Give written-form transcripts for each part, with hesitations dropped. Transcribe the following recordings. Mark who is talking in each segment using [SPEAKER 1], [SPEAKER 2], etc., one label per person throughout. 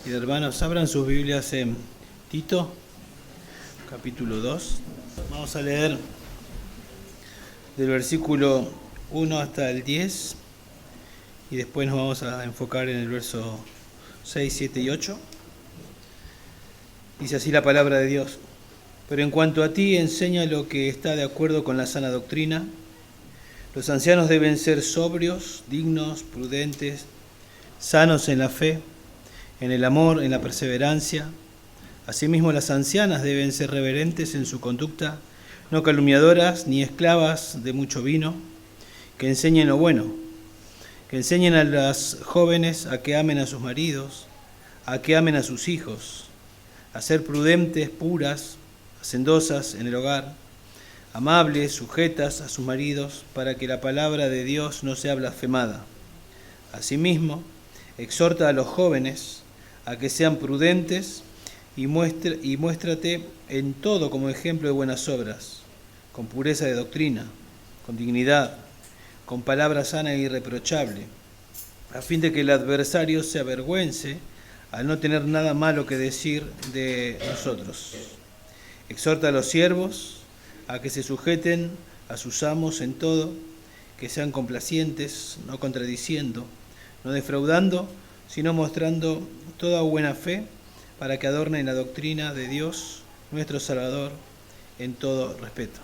[SPEAKER 1] Y hermanos, abran sus Biblias en Tito, capítulo 2. Vamos a leer del versículo 1 hasta el 10 y después nos vamos a enfocar en el verso 6, 7 y 8. Dice así la palabra de Dios: pero en cuanto a ti, enseña lo que está de acuerdo con la sana doctrina. Los ancianos deben ser sobrios, dignos, prudentes, sanos en la fe, en el amor, en la perseverancia. Asimismo, las ancianas deben ser reverentes en su conducta, no calumniadoras ni esclavas de mucho vino, que enseñen lo bueno, que enseñen a las jóvenes a que amen a sus maridos, a que amen a sus hijos, a ser prudentes, puras, hacendosas en el hogar, amables, sujetas a sus maridos, para que la palabra de Dios no sea blasfemada. Asimismo, exhorta a los jóvenes a que sean prudentes y muéstrate en todo como ejemplo de buenas obras, con pureza de doctrina, con dignidad, con palabra sana e irreprochable, a fin de que el adversario se avergüence al no tener nada malo que decir de nosotros. Exhorta a los siervos a que se sujeten a sus amos en todo, que sean complacientes, no contradiciendo, no defraudando, sino mostrando toda buena fe, para que adornen la doctrina de Dios, nuestro Salvador, en todo respeto.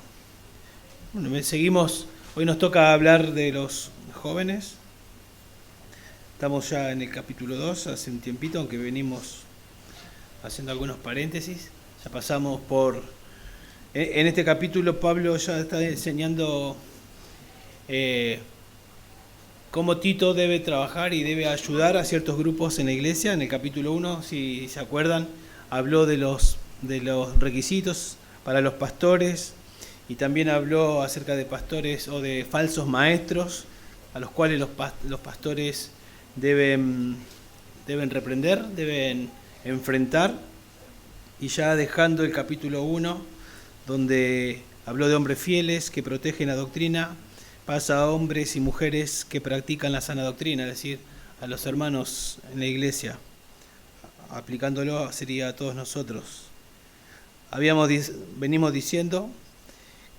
[SPEAKER 1] Bueno, seguimos. Hoy nos toca hablar de los jóvenes. Estamos ya en el capítulo 2, hace un tiempito, aunque venimos haciendo algunos paréntesis. Ya pasamos por... En este capítulo Pablo ya está enseñando cómo Tito debe trabajar y debe ayudar a ciertos grupos en la iglesia. En el capítulo 1, si se acuerdan, habló de los requisitos para los pastores y también habló acerca de pastores o de falsos maestros a los cuales los pastores deben reprender, deben enfrentar. Y ya dejando el capítulo 1, donde habló de hombres fieles que protegen la doctrina, pasa a hombres y mujeres que practican la sana doctrina, es decir, a los hermanos en la iglesia. Aplicándolo sería a todos nosotros. Venimos diciendo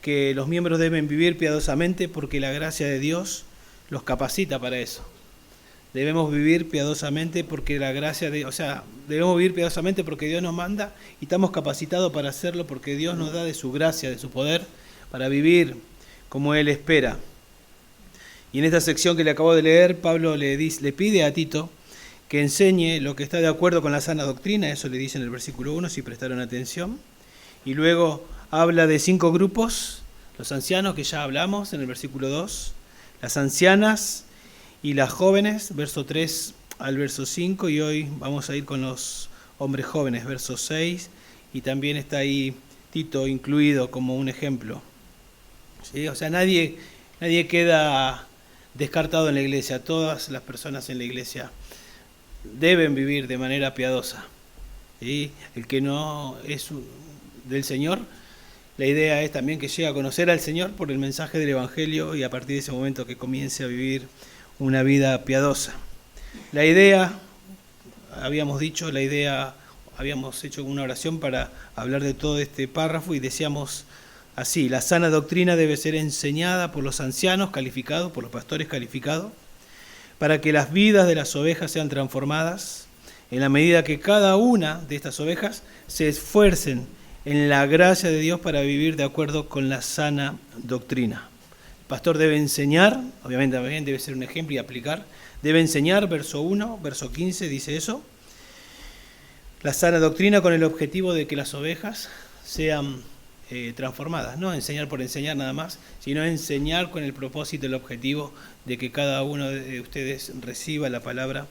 [SPEAKER 1] que los miembros deben vivir piadosamente porque la gracia de Dios los capacita para eso. Debemos vivir piadosamente porque debemos vivir piadosamente porque Dios nos manda y estamos capacitados para hacerlo porque Dios nos da de su gracia, de su poder, para vivir como Él espera. Y en esta sección que le acabo de leer, Pablo le pide a Tito que enseñe lo que está de acuerdo con la sana doctrina, eso le dice en el versículo 1, si prestaron atención. Y luego habla de 5 grupos: los ancianos, que ya hablamos en el versículo 2, las ancianas y las jóvenes, verso 3 al verso 5, y hoy vamos a ir con los hombres jóvenes, verso 6, y también está ahí Tito incluido como un ejemplo. ¿Sí? O sea, nadie queda descartado en la iglesia. Todas las personas en la iglesia deben vivir de manera piadosa. ¿Sí? El que no es del Señor, la idea es también que llegue a conocer al Señor por el mensaje del Evangelio y a partir de ese momento que comience a vivir una vida piadosa. La idea, habíamos hecho una oración para hablar de todo este párrafo y decíamos así: la sana doctrina debe ser enseñada por los ancianos calificados, por los pastores calificados, para que las vidas de las ovejas sean transformadas en la medida que cada una de estas ovejas se esfuercen en la gracia de Dios para vivir de acuerdo con la sana doctrina. El pastor debe enseñar, obviamente también debe ser un ejemplo y aplicar, debe enseñar, verso 1, verso 15 dice eso, la sana doctrina con el objetivo de que las ovejas sean transformadas, no enseñar por enseñar nada más, sino enseñar con el propósito, el objetivo de que cada uno de ustedes reciba la palabra,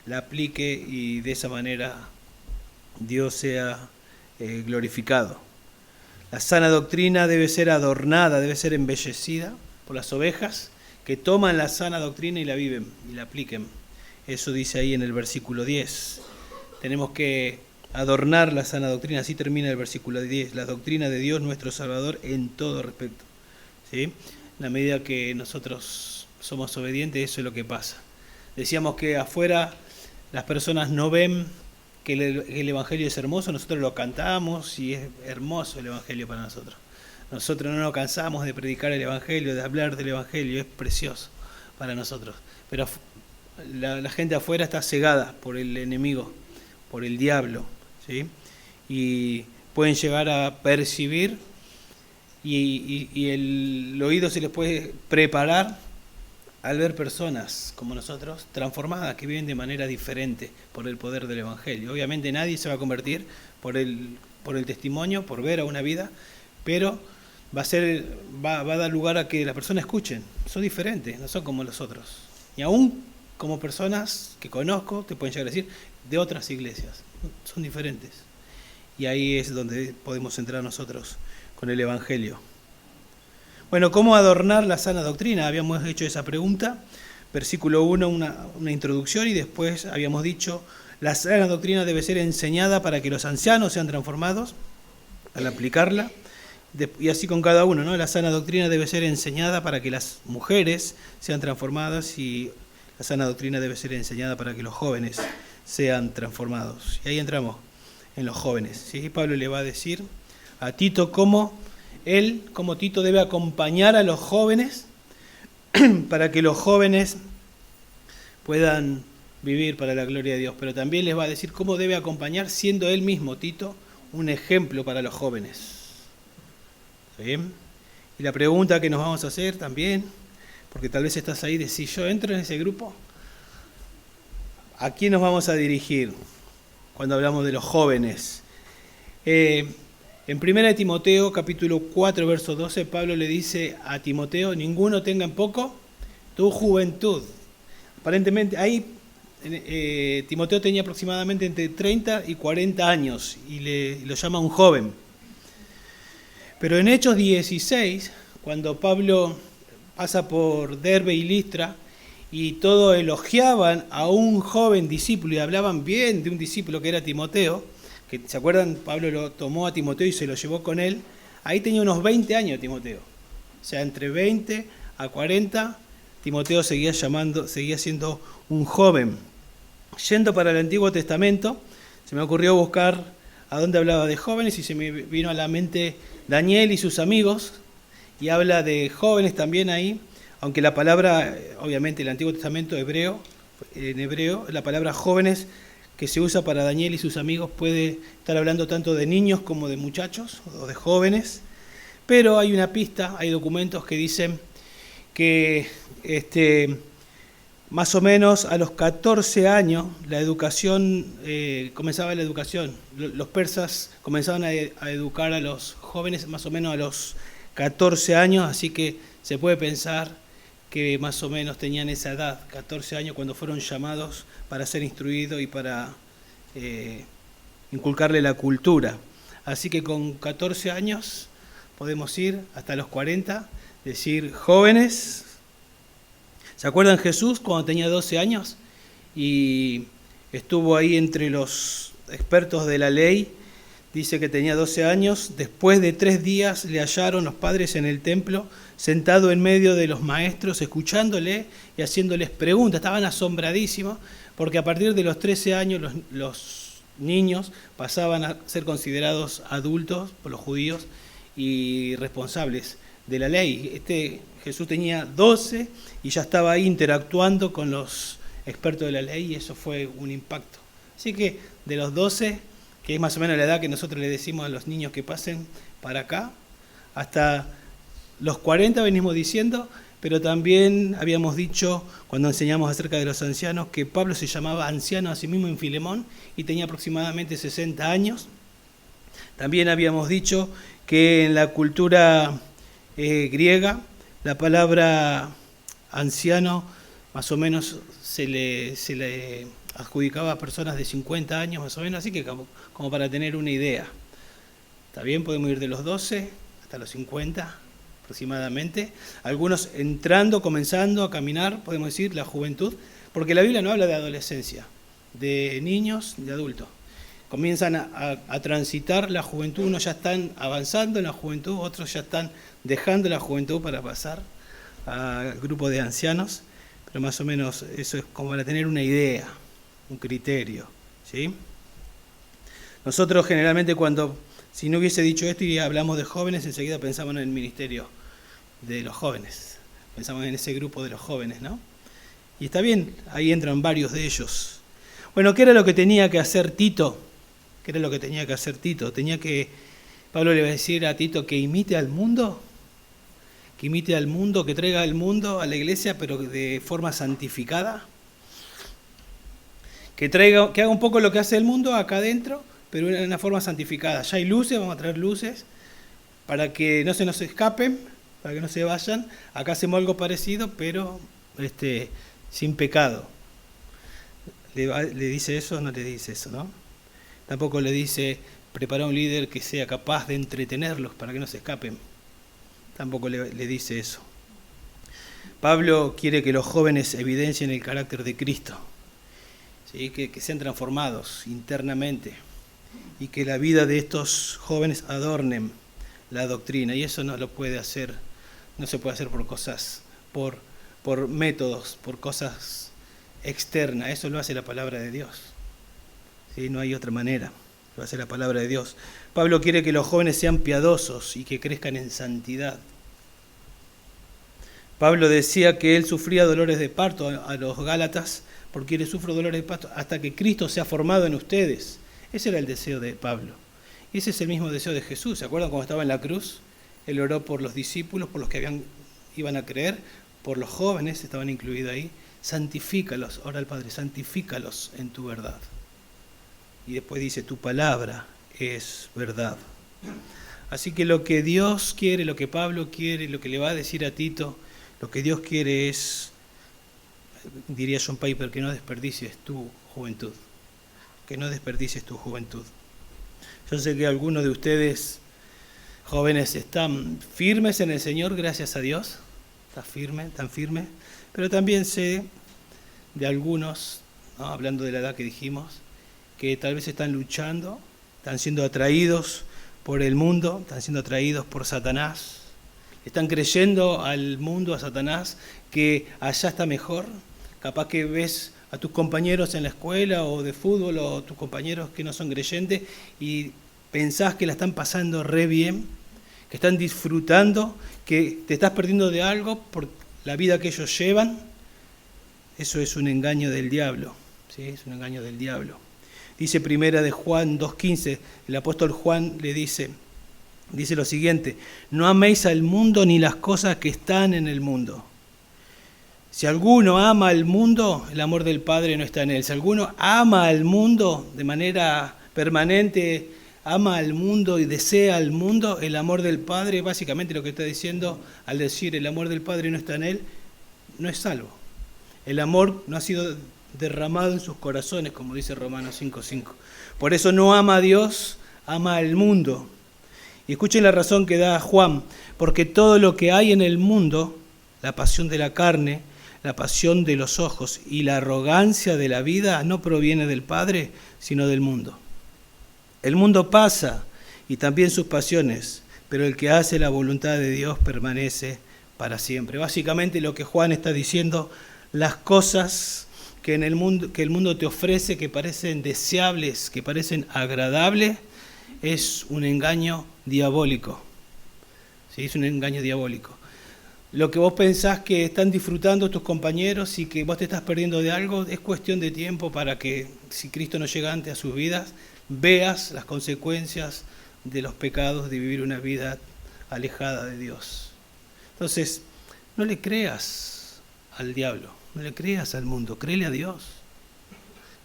[SPEAKER 1] la aplique y de esa manera Dios sea glorificado. La sana doctrina debe ser adornada, debe ser embellecida por las ovejas que toman la sana doctrina y la viven y la apliquen. Eso dice ahí en el versículo 10. Tenemos que adornar la sana doctrina, así termina el versículo 10, la doctrina de Dios nuestro Salvador en todo respecto. ¿Sí? En la medida que nosotros somos obedientes, eso es lo que pasa. Decíamos que afuera las personas no ven que el Evangelio es hermoso, nosotros lo cantamos y es hermoso el Evangelio para nosotros. Nosotros no nos cansamos de predicar el Evangelio, de hablar del Evangelio, es precioso para nosotros. Pero la gente afuera está cegada por el enemigo, por el diablo, ¿sí? Y pueden llegar a percibir y el oído se les puede preparar al ver personas como nosotros, transformadas, que viven de manera diferente por el poder del Evangelio. Obviamente nadie se va a convertir por el testimonio, por ver a una vida, pero va a dar lugar a que las personas escuchen. Son diferentes, no son como los otros. Y aún como personas que conozco, te pueden llegar a decir, de otras iglesias, son diferentes. Y ahí es donde podemos entrar nosotros con el Evangelio. Bueno, ¿cómo adornar la sana doctrina? Habíamos hecho esa pregunta. Versículo 1, una introducción, y después habíamos dicho, la sana doctrina debe ser enseñada para que los ancianos sean transformados al aplicarla. Y así con cada uno, ¿no? La sana doctrina debe ser enseñada para que las mujeres sean transformadas y la sana doctrina debe ser enseñada para que los jóvenes sean transformados. Y ahí entramos en los jóvenes, ¿sí? Pablo le va a decir a Tito cómo Tito debe acompañar a los jóvenes para que los jóvenes puedan vivir para la gloria de Dios. Pero también les va a decir cómo debe acompañar, siendo él mismo, Tito, un ejemplo para los jóvenes. ¿Sí? Y la pregunta que nos vamos a hacer también, porque tal vez estás ahí de si yo entro en ese grupo, ¿a quién nos vamos a dirigir cuando hablamos de los jóvenes? En 1 Timoteo, capítulo 4, verso 12, Pablo le dice a Timoteo, ninguno tenga en poco tu juventud. Aparentemente, ahí Timoteo tenía aproximadamente entre 30 y 40 años y lo llama un joven. Pero en Hechos 16, cuando Pablo pasa por Derbe y Listra, y todos elogiaban a un joven discípulo y hablaban bien de un discípulo que era Timoteo, que ¿se acuerdan? Pablo lo tomó a Timoteo y se lo llevó con él. Ahí tenía unos 20 años Timoteo. O sea, entre 20 a 40, Timoteo seguía siendo un joven. Yendo para el Antiguo Testamento, se me ocurrió buscar a dónde hablaba de jóvenes y se me vino a la mente Daniel y sus amigos, y habla de jóvenes también ahí, aunque la palabra, obviamente el Antiguo Testamento en hebreo, la palabra jóvenes que se usa para Daniel y sus amigos puede estar hablando tanto de niños como de muchachos o de jóvenes, pero hay una pista, hay documentos que dicen que más o menos a los 14 años comenzaba la educación. Los persas comenzaban a educar a los jóvenes más o menos a los 14 años, así que se puede pensar que más o menos tenían esa edad, 14 años, cuando fueron llamados para ser instruidos y para inculcarle la cultura. Así que con 14 años podemos ir hasta los 40, decir jóvenes. ¿Se acuerdan Jesús cuando tenía 12 años? Y estuvo ahí entre los expertos de la ley. Dice que tenía 12 años. Después de 3 días le hallaron los padres en el templo, sentado en medio de los maestros, escuchándole y haciéndoles preguntas. Estaban asombradísimos, porque a partir de los 13 años los niños pasaban a ser considerados adultos por los judíos y responsables de la ley. Jesús tenía 12 y ya estaba ahí interactuando con los expertos de la ley, y eso fue un impacto. Así que de los 12, que es más o menos la edad que nosotros le decimos a los niños que pasen para acá, hasta los 40 venimos diciendo, pero también habíamos dicho, cuando enseñamos acerca de los ancianos, que Pablo se llamaba anciano a sí mismo en Filemón y tenía aproximadamente 60 años. También habíamos dicho que en la cultura griega, la palabra anciano más o menos se le adjudicaba a personas de 50 años más o menos, así que como para tener una idea. ¿Está bien? Podemos ir de los 12 hasta los 50 aproximadamente. Algunos comenzando a caminar, podemos decir, la juventud, porque la Biblia no habla de adolescencia, de niños, de adultos. Comienzan a transitar la juventud, unos ya están avanzando en la juventud, otros ya están dejando la juventud para pasar al grupo de ancianos, pero más o menos eso es como para tener una idea, un criterio, ¿sí? Nosotros generalmente si no hubiese dicho esto y hablamos de jóvenes, enseguida pensamos en el ministerio de los jóvenes. Pensamos en ese grupo de los jóvenes, ¿no? Y está bien, ahí entran varios de ellos. Bueno, ¿qué era lo que tenía que hacer Tito? ¿Qué era lo que tenía que hacer Tito? Pablo le va a decir a Tito que imite al mundo, que traiga al mundo a la iglesia, pero de forma santificada. Que haga un poco lo que hace el mundo acá adentro, pero de una forma santificada. Ya hay luces, vamos a traer luces, para que no se nos escapen, para que no se vayan. Acá hacemos algo parecido, pero sin pecado. ¿Le dice eso o no le dice eso, no? Tampoco le dice, prepara un líder que sea capaz de entretenerlos para que no se escapen. Tampoco le dice eso. Pablo quiere que los jóvenes evidencien el carácter de Cristo, ¿sí? Que sean transformados internamente y que la vida de estos jóvenes adornen la doctrina. Y eso no se puede hacer por cosas, por métodos, por cosas externas. Eso lo hace la palabra de Dios. ¿Sí? No hay otra manera. Lo hace la palabra de Dios. Pablo quiere que los jóvenes sean piadosos y que crezcan en santidad. Pablo decía que él sufría dolores de parto a los Gálatas, porque él sufre dolores de parto hasta que Cristo sea formado en ustedes. Ese era el deseo de Pablo. Y ese es el mismo deseo de Jesús. ¿Se acuerdan cuando estaba en la cruz? Él oró por los discípulos, por los que iban a creer, por los jóvenes, estaban incluidos ahí. Santifícalos, ora al Padre, santifícalos en tu verdad. Y después dice, tu palabra es verdad. Así que lo que Dios quiere, lo que Pablo quiere, lo que le va a decir a Tito, lo que Dios quiere es, diría John Piper, que no desperdicies tu juventud. Que no desperdicies tu juventud. Yo sé que algunos de ustedes, jóvenes, están firmes en el Señor, gracias a Dios. Están firmes. Pero también sé de algunos, ¿no? Hablando de la edad que dijimos, que tal vez están luchando, están siendo atraídos por el mundo, están siendo atraídos por Satanás, están creyendo al mundo, a Satanás, que allá está mejor. Capaz que ves a tus compañeros en la escuela o de fútbol o tus compañeros que no son creyentes y pensás que la están pasando re bien, que están disfrutando, que te estás perdiendo de algo por la vida que ellos llevan. Eso es un engaño del diablo, ¿sí? Es un engaño del diablo. Dice primera de Juan 2:15, el apóstol Juan le dice lo siguiente, no améis al mundo ni las cosas que están en el mundo. Si alguno ama al mundo, el amor del Padre no está en él. Si alguno ama al mundo de manera permanente, ama al mundo y desea al mundo, el amor del Padre, básicamente lo que está diciendo al decir el amor del Padre no está en él, no es salvo. El amor no ha sido derramado en sus corazones, como dice Romanos 5:5. Por eso no ama a Dios, ama al mundo. Y escuchen la razón que da Juan, porque todo lo que hay en el mundo, la pasión de la carne, la pasión de los ojos y la arrogancia de la vida no proviene del Padre, sino del mundo. El mundo pasa y también sus pasiones, pero el que hace la voluntad de Dios permanece para siempre. Básicamente lo que Juan está diciendo, las cosas que el mundo te ofrece, que parecen deseables, que parecen agradables, es un engaño diabólico. ¿Sí? Es un engaño diabólico. Lo que vos pensás que están disfrutando tus compañeros y que vos te estás perdiendo de algo, es cuestión de tiempo para que, si Cristo no llega antes a sus vidas, veas las consecuencias de los pecados de vivir una vida alejada de Dios. Entonces, no le creas al diablo, no le creas al mundo, créele a Dios.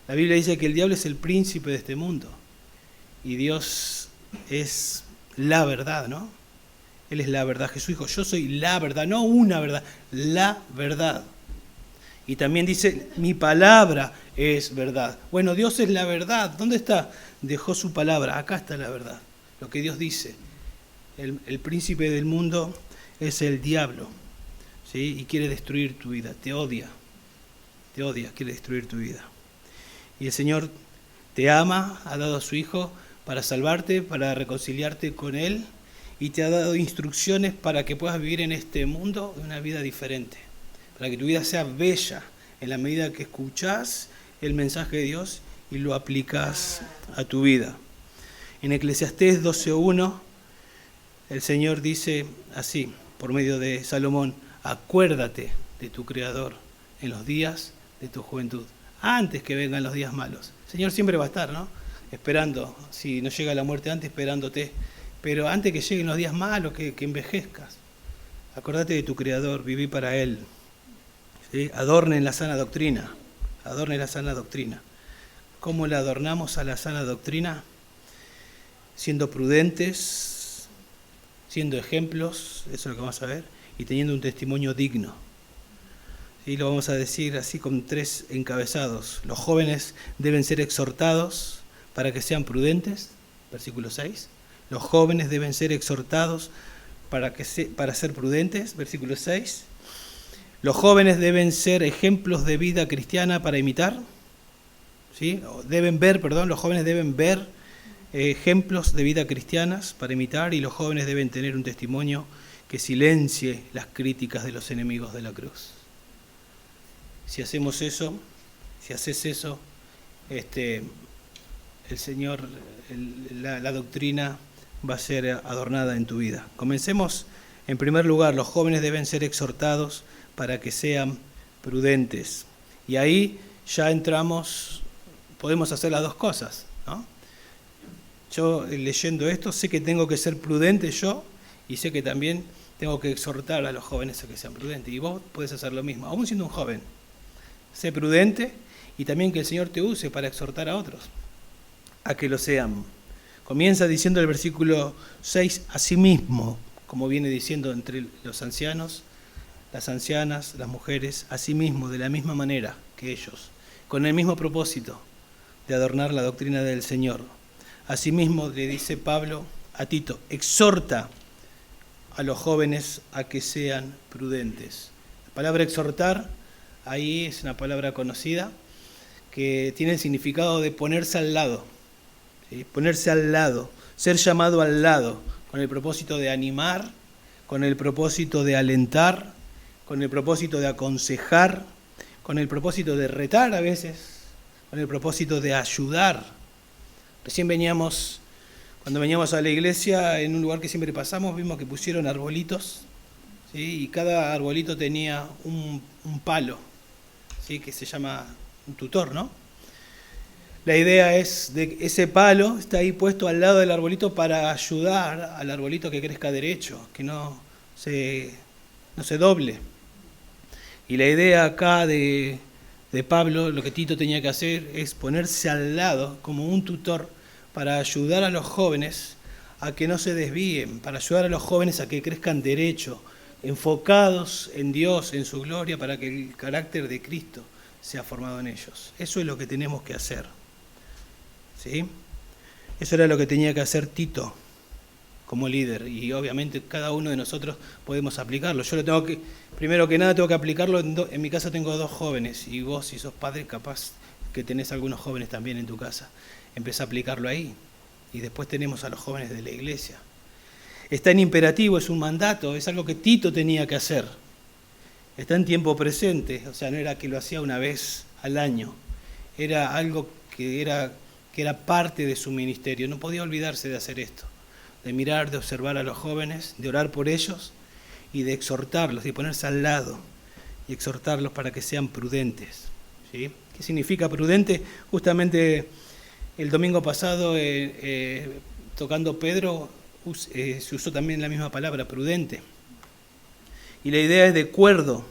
[SPEAKER 1] La Biblia dice que el diablo es el príncipe de este mundo y Dios es la verdad, ¿no? Él es la verdad. Jesús dijo, yo soy la verdad, no una verdad, la verdad. Y también dice, mi palabra es verdad. Bueno, Dios es la verdad. ¿Dónde está? Dejó su palabra. Acá está la verdad. Lo que Dios dice. El príncipe del mundo es el diablo, ¿sí? Y quiere destruir tu vida. Te odia, quiere destruir tu vida. Y el Señor te ama, ha dado a su Hijo para salvarte, para reconciliarte con Él. Y te ha dado instrucciones para que puedas vivir en este mundo una vida diferente. Para que tu vida sea bella en la medida que escuchás el mensaje de Dios y lo aplicas a tu vida. En Eclesiastés 12:1, el Señor dice así, por medio de Salomón: acuérdate de tu Creador en los días de tu juventud, antes que vengan los días malos. El Señor siempre va a estar, ¿no? Esperando, si no llega la muerte antes, esperándote. Pero antes que lleguen los días malos, que envejezcas, acordate de tu Creador, viví para Él. ¿Sí? Adornen la sana doctrina, adornen la sana doctrina. ¿Cómo la adornamos a la sana doctrina? Siendo prudentes, siendo ejemplos, eso es lo que vamos a ver, y teniendo un testimonio digno. Y lo vamos a decir así con 3 encabezados. Los jóvenes deben ser exhortados para que sean prudentes, versículo 6. Los jóvenes deben ser exhortados para ser prudentes, versículo 6. Los jóvenes deben ser ejemplos de vida cristiana para imitar. ¿Sí? Los jóvenes deben ver ejemplos de vida cristianas para imitar, y los jóvenes deben tener un testimonio que silencie las críticas de los enemigos de la cruz. Si hacemos eso, si haces eso, el Señor, la doctrina va a ser adornada en tu vida. Comencemos. En primer lugar, los jóvenes deben ser exhortados para que sean prudentes. Y ahí ya entramos, podemos hacer las dos cosas, ¿no? Yo, leyendo esto, sé que tengo que ser prudente yo, y sé que también tengo que exhortar a los jóvenes a que sean prudentes. Y vos podés hacer lo mismo, aún siendo un joven. Sé prudente, y también que el Señor te use para exhortar a otros a que lo sean. Comienza diciendo el versículo 6, asimismo, como viene diciendo entre los ancianos, las ancianas, las mujeres, asimismo, de la misma manera que ellos, con el mismo propósito de adornar la doctrina del Señor. Asimismo, le dice Pablo a Tito, exhorta a los jóvenes a que sean prudentes. La palabra exhortar, ahí es una palabra conocida, que tiene el significado de ponerse al lado. ¿Sí? Ponerse al lado, ser llamado al lado, con el propósito de animar, con el propósito de alentar, con el propósito de aconsejar, con el propósito de retar a veces, con el propósito de ayudar. Recién cuando veníamos a la iglesia, en un lugar que siempre pasamos, vimos que pusieron arbolitos, ¿sí? Y cada arbolito tenía un palo, ¿sí? Que se llama un tutor, ¿no? La idea es de que ese palo está ahí puesto al lado del arbolito para ayudar al arbolito que crezca derecho, que no se doble. Y la idea acá de Pablo, lo que Tito tenía que hacer es ponerse al lado como un tutor para ayudar a los jóvenes a que no se desvíen, para ayudar a los jóvenes a que crezcan derecho, enfocados en Dios, en su gloria, para que el carácter de Cristo sea formado en ellos. Eso es lo que tenemos que hacer. ¿Sí? Eso era lo que tenía que hacer Tito como líder, y obviamente cada uno de nosotros podemos aplicarlo. Yo lo tengo que, primero que nada, tengo que aplicarlo. En mi casa tengo 2 jóvenes, y vos, si sos padre, capaz que tenés algunos jóvenes también en tu casa. Empezá a aplicarlo ahí. Y después tenemos a los jóvenes de la iglesia. Está en imperativo, es un mandato, es algo que Tito tenía que hacer. Está en tiempo presente, o sea, no era que lo hacía una vez al año. Era algo que era parte de su ministerio. No podía olvidarse de hacer esto, de mirar, de observar a los jóvenes, de orar por ellos y de exhortarlos, de ponerse al lado y exhortarlos para que sean prudentes. ¿Sí? ¿Qué significa prudente? Justamente el domingo pasado, tocando Pedro, se usó también la misma palabra, prudente. Y la idea es de cuerdo,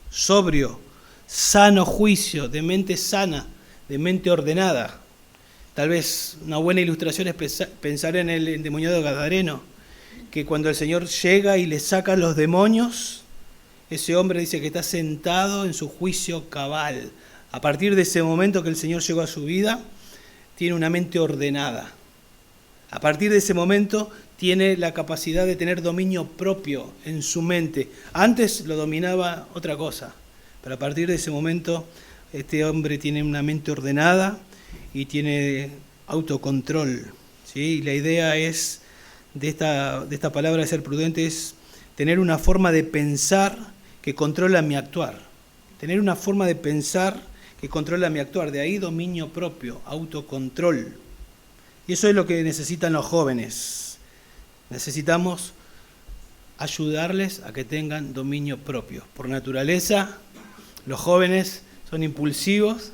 [SPEAKER 1] sobrio, sano juicio, de mente sana, de mente ordenada. Tal vez una buena ilustración es pensar en el endemoniado gadareno, que cuando el Señor llega y le saca los demonios, ese hombre dice que está sentado en su juicio cabal. A partir de ese momento que el Señor llegó a su vida, tiene una mente ordenada. A partir de ese momento tiene la capacidad de tener dominio propio en su mente. Antes lo dominaba otra cosa, pero a partir de ese momento este hombre tiene una mente ordenada y tiene autocontrol. ¿Sí? Y la idea es de esta palabra de ser prudente es tener una forma de pensar que controla mi actuar. Tener una forma de pensar que controla mi actuar. De ahí dominio propio, autocontrol. Y eso es lo que necesitan los jóvenes. Necesitamos ayudarles a que tengan dominio propio. Por naturaleza, los jóvenes son impulsivos,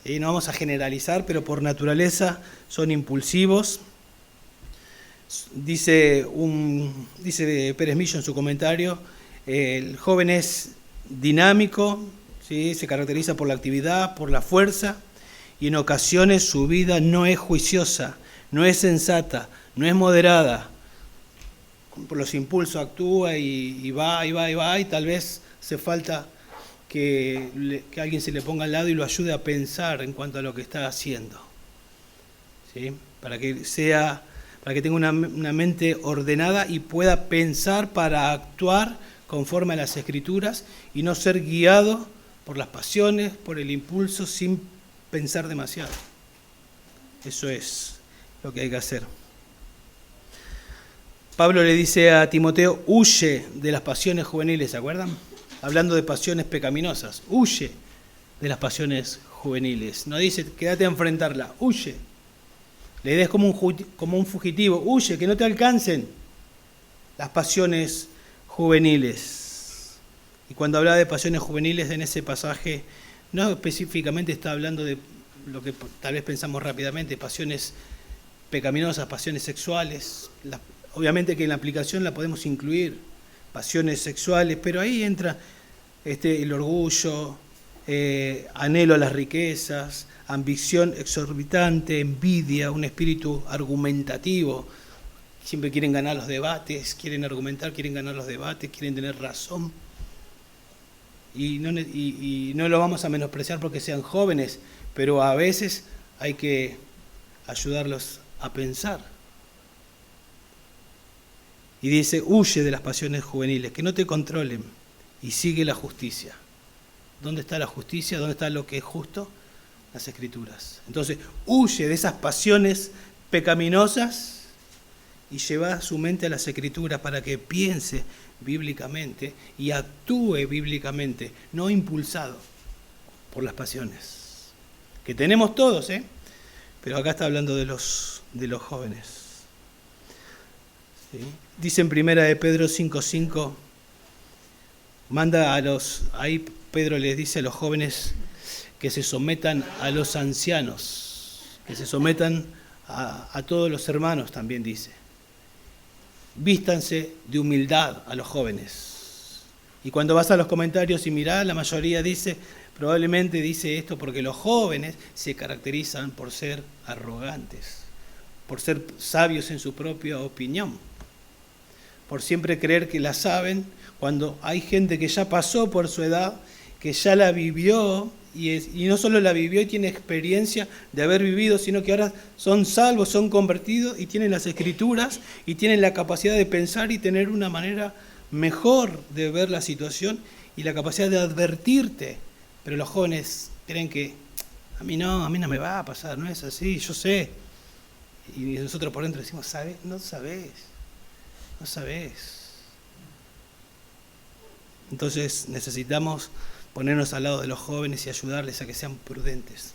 [SPEAKER 1] y no vamos a generalizar, pero por naturaleza son impulsivos. Dice Pérez Millo en su comentario, el joven es dinámico, ¿sí? Se caracteriza por la actividad, por la fuerza, y en ocasiones su vida no es juiciosa, no es sensata, no es moderada. Por los impulsos actúa y va, y tal vez hace falta que alguien se le ponga al lado y lo ayude a pensar en cuanto a lo que está haciendo, ¿sí? Para que tenga una mente ordenada y pueda pensar para actuar conforme a las Escrituras y no ser guiado por las pasiones, por el impulso, sin pensar demasiado. Eso es lo que hay que hacer. Pablo le dice a Timoteo, huye de las pasiones juveniles, ¿se acuerdan? Hablando de pasiones pecaminosas, huye de las pasiones juveniles. No dice, quédate a enfrentarla, huye. La idea es como un fugitivo, huye, que no te alcancen las pasiones juveniles. Y cuando habla de pasiones juveniles en ese pasaje, no específicamente está hablando de lo que tal vez pensamos rápidamente, pasiones pecaminosas, pasiones sexuales. Obviamente que en la aplicación la podemos incluir, pasiones sexuales, pero ahí entra el orgullo, anhelo a las riquezas, ambición exorbitante, envidia, un espíritu argumentativo. Siempre quieren ganar los debates, quieren argumentar, quieren ganar los debates, quieren tener razón. Y no lo vamos a menospreciar porque sean jóvenes, pero a veces hay que ayudarlos a pensar. Y dice, huye de las pasiones juveniles, que no te controlen, y sigue la justicia. ¿Dónde está la justicia? ¿Dónde está lo que es justo? Las Escrituras. Entonces, huye de esas pasiones pecaminosas y lleva su mente a las Escrituras para que piense bíblicamente y actúe bíblicamente, no impulsado por las pasiones. Que tenemos todos, pero acá está hablando de los jóvenes. ¿Sí? Dice en primera de Pedro 5:5, ahí Pedro les dice a los jóvenes que se sometan a los ancianos, que se sometan a todos los hermanos, también dice. Vístanse de humildad a los jóvenes. Y cuando vas a los comentarios y mirás, la mayoría probablemente dice esto porque los jóvenes se caracterizan por ser arrogantes, por ser sabios en su propia opinión, por siempre creer que la saben, cuando hay gente que ya pasó por su edad, que ya la vivió, y no solo la vivió y tiene experiencia de haber vivido, sino que ahora son salvos, son convertidos y tienen las Escrituras y tienen la capacidad de pensar y tener una manera mejor de ver la situación y la capacidad de advertirte. Pero los jóvenes creen que a mí no me va a pasar, no es así, yo sé. Y nosotros por dentro decimos, ¿sabes? No sabes. Entonces necesitamos ponernos al lado de los jóvenes y ayudarles a que sean prudentes,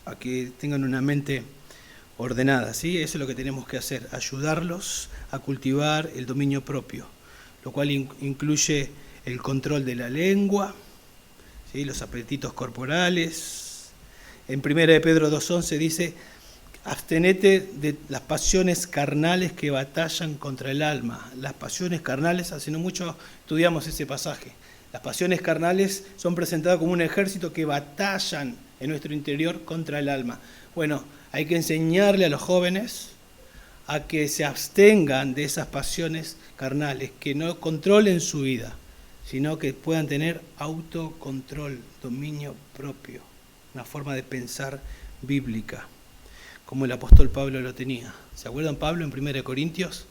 [SPEAKER 1] a que tengan una mente ordenada, ¿sí? Eso es lo que tenemos que hacer, ayudarlos a cultivar el dominio propio, lo cual incluye el control de la lengua, ¿sí? Los apetitos corporales. En 1 de Pedro 2:11 dice, abstenete de las pasiones carnales que batallan contra el alma. Las pasiones carnales, hace no mucho estudiamos ese pasaje. Las pasiones carnales son presentadas como un ejército que batallan en nuestro interior contra el alma. Bueno, hay que enseñarle a los jóvenes a que se abstengan de esas pasiones carnales, que no controlen su vida, sino que puedan tener autocontrol, dominio propio, una forma de pensar bíblica, como el apóstol Pablo lo tenía. ¿Se acuerdan Pablo en 1 Corintios?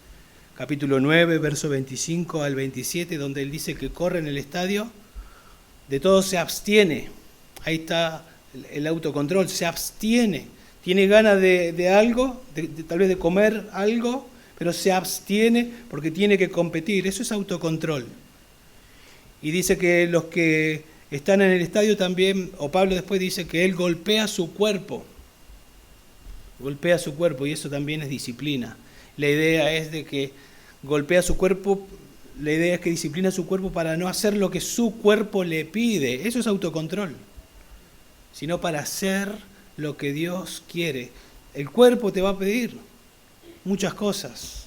[SPEAKER 1] Capítulo 9, verso 25 al 27, donde él dice que corre en el estadio, de todo se abstiene. Ahí está el autocontrol, se abstiene. Tiene ganas de algo, tal vez de comer algo, pero se abstiene porque tiene que competir. Eso es autocontrol. Y dice que los que están en el estadio también, o Pablo después dice que él golpea su cuerpo golpea su cuerpo y eso también es disciplina. La idea es de que golpea su cuerpo, la idea es que disciplina su cuerpo para no hacer lo que su cuerpo le pide. Eso es autocontrol. Sino para hacer lo que Dios quiere. El cuerpo te va a pedir muchas cosas,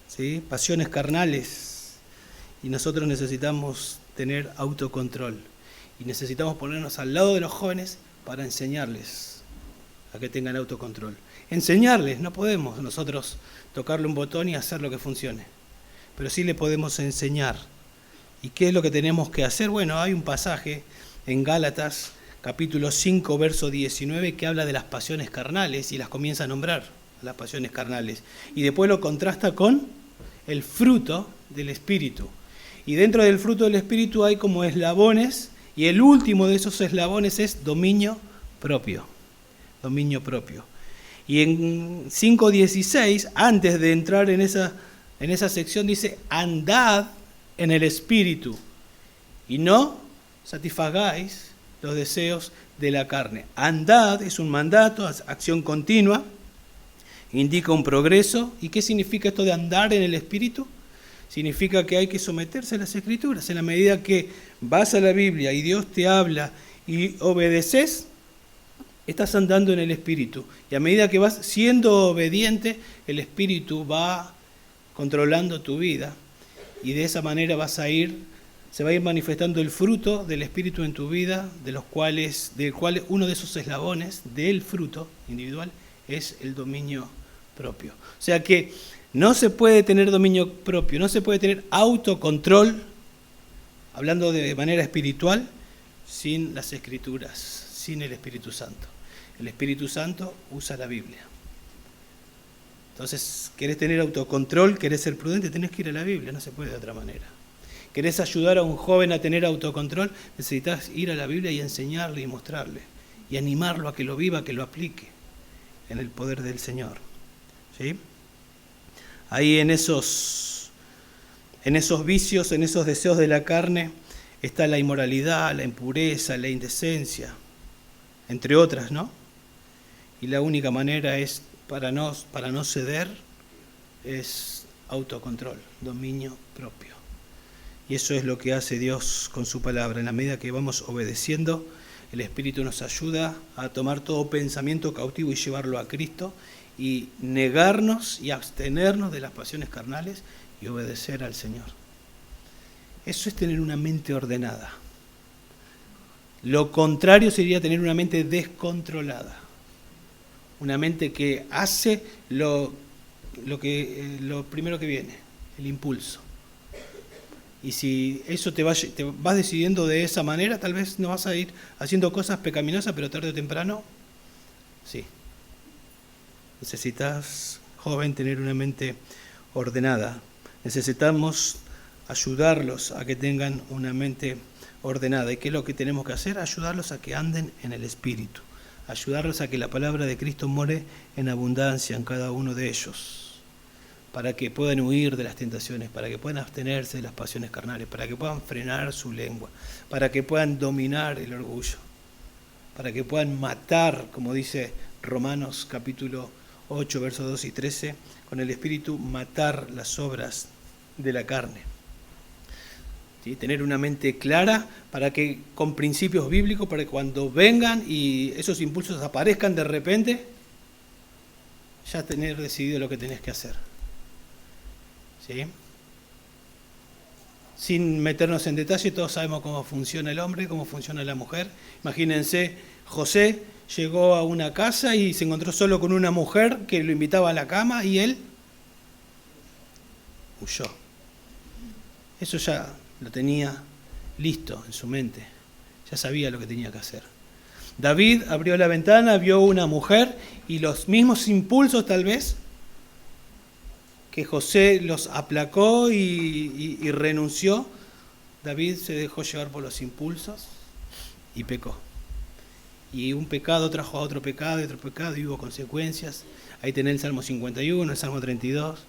[SPEAKER 1] ¿sí? Pasiones carnales. Y nosotros necesitamos tener autocontrol. Y necesitamos ponernos al lado de los jóvenes para enseñarles a que tengan autocontrol. Enseñarles, no podemos nosotros tocarle un botón y hacer lo que funcione. Pero sí le podemos enseñar. ¿Y qué es lo que tenemos que hacer? Bueno, hay un pasaje en Gálatas, capítulo 5, verso 19, que habla de las pasiones carnales y las comienza a nombrar, las pasiones carnales. Y después lo contrasta con el fruto del Espíritu. Y dentro del fruto del Espíritu hay como eslabones, y el último de esos eslabones es dominio propio. Dominio propio. Y en 5:16, antes de entrar en esa sección, dice, andad en el Espíritu y no satisfagáis los deseos de la carne. Andad es un mandato, acción continua, indica un progreso. ¿Y qué significa esto de andar en el Espíritu? Significa que hay que someterse a las Escrituras. En la medida que vas a la Biblia y Dios te habla y obedeces, estás andando en el Espíritu. Y a medida que vas siendo obediente, el Espíritu va controlando tu vida. Y de esa manera se va a ir manifestando el fruto del Espíritu en tu vida, del cual uno de esos eslabones del fruto individual es el dominio propio. O sea que no se puede tener dominio propio, no se puede tener autocontrol, hablando de manera espiritual, sin las Escrituras, sin el Espíritu Santo. El Espíritu Santo usa la Biblia. Entonces, ¿querés tener autocontrol? ¿Querés ser prudente? Tenés que ir a la Biblia, no se puede de otra manera. ¿Querés ayudar a un joven a tener autocontrol? Necesitas ir a la Biblia y enseñarle y mostrarle. Y animarlo a que lo viva, a que lo aplique en el poder del Señor. ¿Sí? Ahí en esos vicios, en esos deseos de la carne, está la inmoralidad, la impureza, la indecencia, entre otras, ¿no? Y la única manera es, para no ceder, es autocontrol, dominio propio. Y eso es lo que hace Dios con su palabra. En la medida que vamos obedeciendo, el Espíritu nos ayuda a tomar todo pensamiento cautivo y llevarlo a Cristo, y negarnos y abstenernos de las pasiones carnales y obedecer al Señor. Eso es tener una mente ordenada. Lo contrario sería tener una mente descontrolada. Una mente que hace lo primero que viene, el impulso. Y si eso te vas decidiendo de esa manera, tal vez no vas a ir haciendo cosas pecaminosas, pero tarde o temprano, sí. Necesitas, joven, tener una mente ordenada. Necesitamos ayudarlos a que tengan una mente ordenada. ¿Y qué es lo que tenemos que hacer? Ayudarlos a que anden en el Espíritu. Ayudarlos a que la palabra de Cristo more en abundancia en cada uno de ellos. Para que puedan huir de las tentaciones, para que puedan abstenerse de las pasiones carnales, para que puedan frenar su lengua, para que puedan dominar el orgullo, para que puedan matar, como dice Romanos capítulo 8, versos 2 y 13, con el Espíritu matar las obras de la carne. ¿Sí? Tener una mente clara para que, con principios bíblicos, para que cuando vengan y esos impulsos aparezcan de repente, ya tener decidido lo que tenés que hacer. ¿Sí? Sin meternos en detalle, todos sabemos cómo funciona el hombre, cómo funciona la mujer. Imagínense, José llegó a una casa y se encontró solo con una mujer que lo invitaba a la cama y él huyó. Eso ya lo tenía listo en su mente, ya sabía lo que tenía que hacer. David abrió la ventana, vio una mujer y los mismos impulsos tal vez que José los aplacó y renunció. David se dejó llevar por los impulsos y pecó. Y un pecado trajo a otro pecado y otro pecado y hubo consecuencias. Ahí tenés el Salmo 51, el Salmo 32.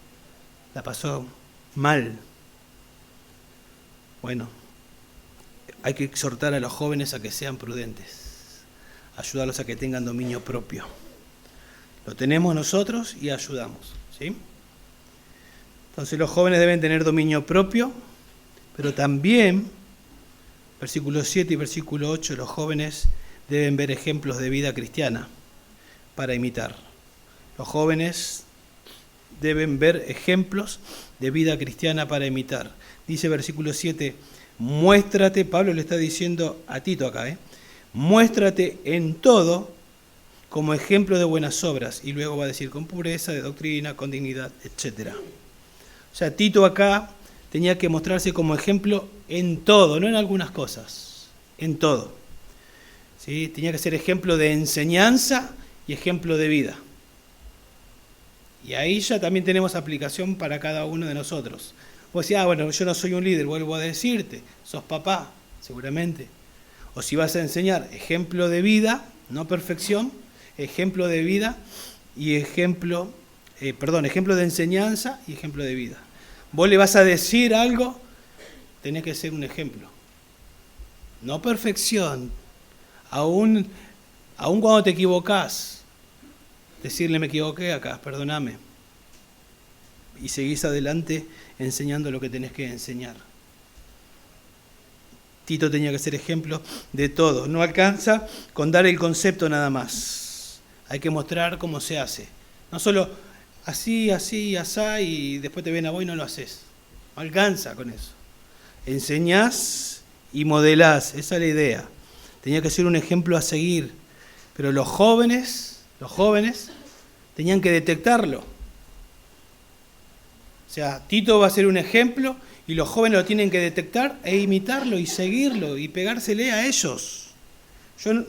[SPEAKER 1] La pasó mal. Bueno, hay que exhortar a los jóvenes a que sean prudentes. Ayudarlos a que tengan dominio propio. Lo tenemos nosotros y ayudamos, ¿sí? Entonces los jóvenes deben tener dominio propio, pero también, versículo 7 y versículo 8, los jóvenes deben ver ejemplos de vida cristiana para imitar. Los jóvenes deben ver ejemplos de vida cristiana para imitar. Dice versículo 7, muéstrate, Pablo le está diciendo a Tito acá, muéstrate en todo como ejemplo de buenas obras, y luego va a decir con pureza, de doctrina, con dignidad, etc. O sea, Tito acá tenía que mostrarse como ejemplo en todo, no en algunas cosas, en todo. ¿Sí? Tenía que ser ejemplo de enseñanza y ejemplo de vida. Y ahí ya también tenemos aplicación para cada uno de nosotros. Vos decís, bueno, yo no soy un líder, vuelvo a decirte, sos papá, seguramente. O si vas a enseñar ejemplo de vida, no perfección, ejemplo de vida y ejemplo de enseñanza y ejemplo de vida. Vos le vas a decir algo, tenés que ser un ejemplo. No perfección. Aún cuando te equivocás, decirle me equivoqué acá, perdóname. Y seguís adelante enseñando lo que tenés que enseñar. Tito tenía que ser ejemplo de todo. No alcanza con dar el concepto nada más. Hay que mostrar cómo se hace. No solo así, así, asá, y después te ven a vos y no lo haces. No alcanza con eso. Enseñás y modelás. Esa es la idea. Tenía que ser un ejemplo a seguir. Pero los jóvenes tenían que detectarlo. O sea, Tito va a ser un ejemplo y los jóvenes lo tienen que detectar e imitarlo y seguirlo y pegársele a ellos. Yo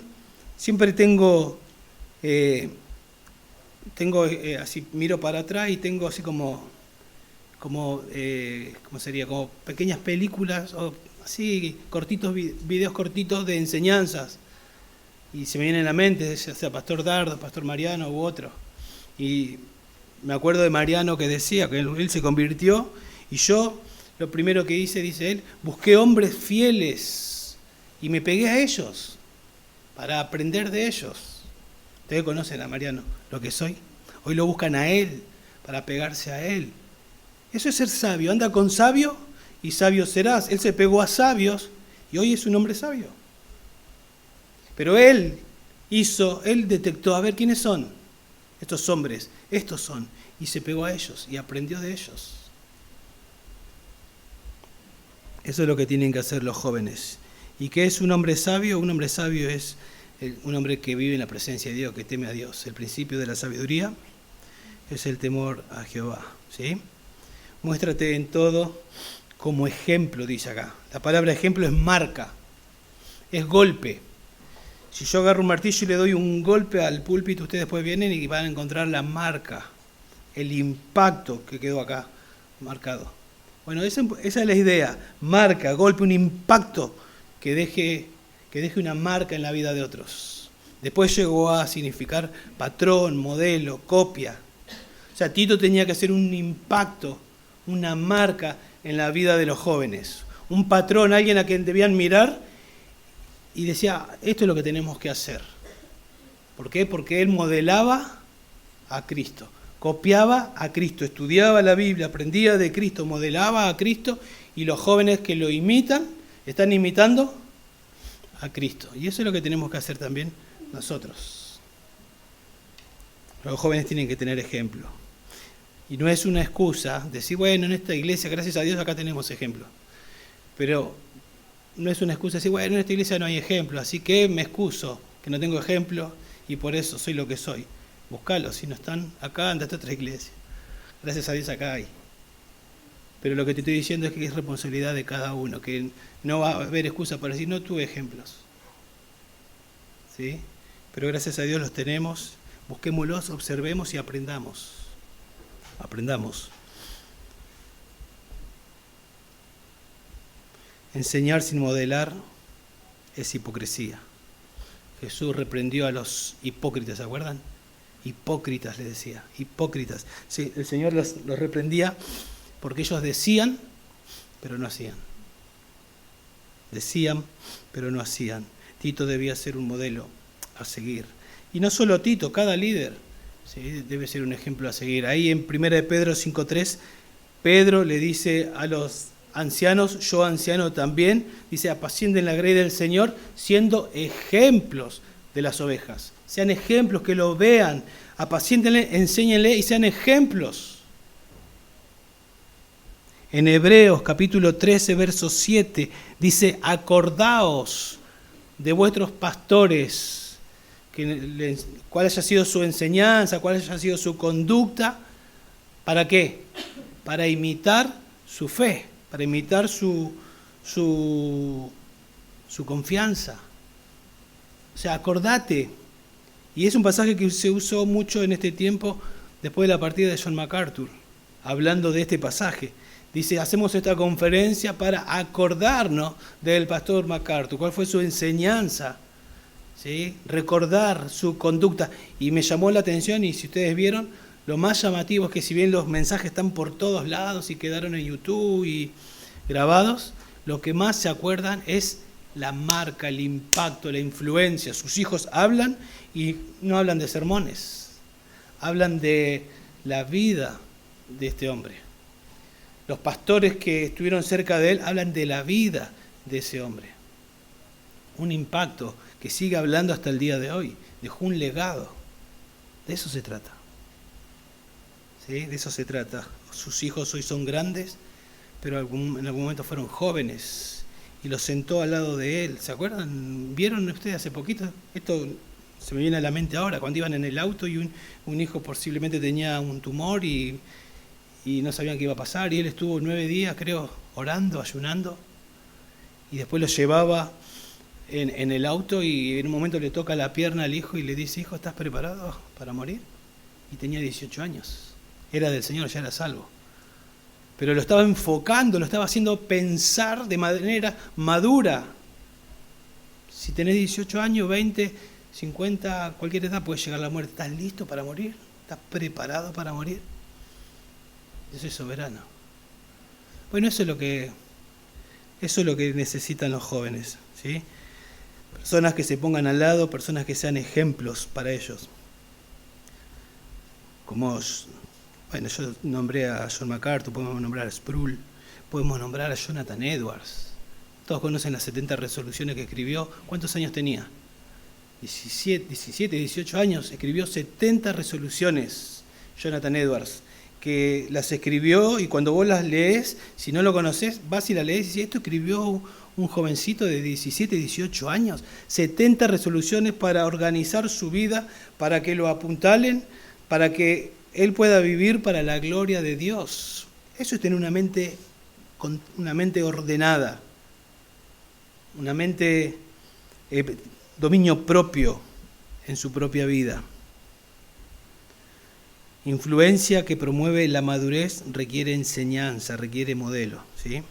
[SPEAKER 1] siempre tengo así, miro para atrás y tengo así como pequeñas películas o así cortitos, videos cortitos de enseñanzas. Y se me viene en la mente, ya sea Pastor Dardo, Pastor Mariano u otro. Y me acuerdo de Mariano que decía que él se convirtió y yo lo primero que hice, dice él, busqué hombres fieles y me pegué a ellos para aprender de ellos. Ustedes conocen a Mariano, lo que soy. Hoy lo buscan a él para pegarse a él. Eso es ser sabio. Anda con sabio y sabio serás. Él se pegó a sabios y hoy es un hombre sabio. Pero él detectó, a ver quiénes son estos hombres, estos son, y se pegó a ellos y aprendió de ellos. Eso es lo que tienen que hacer los jóvenes. ¿Y qué es un hombre sabio? Un hombre sabio es un hombre que vive en la presencia de Dios, que teme a Dios. El principio de la sabiduría es el temor a Jehová. ¿Sí? Muéstrate en todo como ejemplo, dice acá. La palabra ejemplo es marca, es golpe. Si yo agarro un martillo y le doy un golpe al púlpito, ustedes después vienen y van a encontrar la marca, el impacto que quedó acá marcado. Bueno, esa es la idea. Marca, golpe, un impacto que deje una marca en la vida de otros. Después llegó a significar patrón, modelo, copia. O sea, Tito tenía que hacer un impacto, una marca en la vida de los jóvenes. Un patrón, alguien a quien debían mirar y decía, esto es lo que tenemos que hacer. ¿Por qué? Porque él modelaba a Cristo, copiaba a Cristo, estudiaba la Biblia, aprendía de Cristo, modelaba a Cristo, y los jóvenes que lo imitan, están imitando a Cristo. Y eso es lo que tenemos que hacer también nosotros. Los jóvenes tienen que tener ejemplo. Y no es una excusa decir, bueno, en esta iglesia, gracias a Dios, acá tenemos ejemplo. Pero no es una excusa decir, bueno, en esta iglesia no hay ejemplo, así que me excuso que no tengo ejemplo y por eso soy lo que soy. Búscalos, si no están acá, andate a otra iglesia. Gracias a Dios acá hay. Pero lo que te estoy diciendo es que es responsabilidad de cada uno, que no va a haber excusa para decir, no tuve ejemplos. ¿Sí? Pero gracias a Dios los tenemos, busquémoslos, observemos y aprendamos. Aprendamos. Enseñar sin modelar es hipocresía. Jesús reprendió a los hipócritas, ¿se acuerdan? Hipócritas, les decía, hipócritas. Sí, el Señor los reprendía porque ellos decían, pero no hacían. Decían, pero no hacían. Tito debía ser un modelo a seguir. Y no solo Tito, cada líder ¿sí? Debe ser un ejemplo a seguir. Ahí en 1 de Pedro 5:3, Pedro le dice a los ancianos, yo anciano también, dice, apacienten la grey del Señor, siendo ejemplos de las ovejas. Sean ejemplos, que lo vean, apaciéntenle, enséñenle y sean ejemplos. En Hebreos capítulo 13, verso 7, dice, acordaos de vuestros pastores, cuál haya sido su enseñanza, cuál haya sido su conducta. ¿Para qué? Para imitar su fe, para imitar su confianza. O sea, acordate. Y es un pasaje que se usó mucho en este tiempo después de la partida de John MacArthur, hablando de este pasaje. Dice, hacemos esta conferencia para acordarnos del pastor MacArthur, cuál fue su enseñanza, ¿sí? Recordar su conducta. Y me llamó la atención, y si ustedes vieron, lo más llamativo es que si bien los mensajes están por todos lados y quedaron en YouTube y grabados, lo que más se acuerdan es la marca, el impacto, la influencia. Sus hijos hablan y no hablan de sermones, hablan de la vida de este hombre. Los pastores que estuvieron cerca de él hablan de la vida de ese hombre. Un impacto que sigue hablando hasta el día de hoy. Dejó un legado. De eso se trata. ¿Sí? De eso se trata. Sus hijos hoy son grandes, pero en algún momento fueron jóvenes. Y los sentó al lado de él. ¿Se acuerdan? ¿Vieron ustedes hace poquito? Esto se me viene a la mente ahora, cuando iban en el auto y un hijo posiblemente tenía un tumor y no sabían qué iba a pasar, y él estuvo 9 días, creo, orando, ayunando, y después lo llevaba en el auto, y en un momento le toca la pierna al hijo y le dice, hijo, ¿estás preparado para morir? Y tenía 18 años, era del Señor, ya era salvo. Pero lo estaba enfocando, lo estaba haciendo pensar de manera madura. Si tenés 18 años, 20, 50, cualquier edad puede llegar la muerte. ¿Estás listo para morir? ¿Estás preparado para morir? Eso es soberano. Bueno, eso es lo que necesitan los jóvenes, ¿sí? Personas que se pongan al lado, personas que sean ejemplos para ellos. Como, bueno, yo nombré a John MacArthur, podemos nombrar a Sproul, podemos nombrar a Jonathan Edwards. Todos conocen las 70 resoluciones que escribió. ¿Cuántos años tenía? 17, 18 años. Escribió 70 resoluciones, Jonathan Edwards, que las escribió, y cuando vos las lees, si no lo conocés, vas y la lees y dices, esto escribió un jovencito de 17, 18 años, 70 resoluciones para organizar su vida, para que lo apuntalen, para que él pueda vivir para la gloria de Dios. Eso es tener una mente ordenada, una mente, dominio propio en su propia vida. Influencia que promueve la madurez requiere enseñanza, requiere modelo, ¿sí?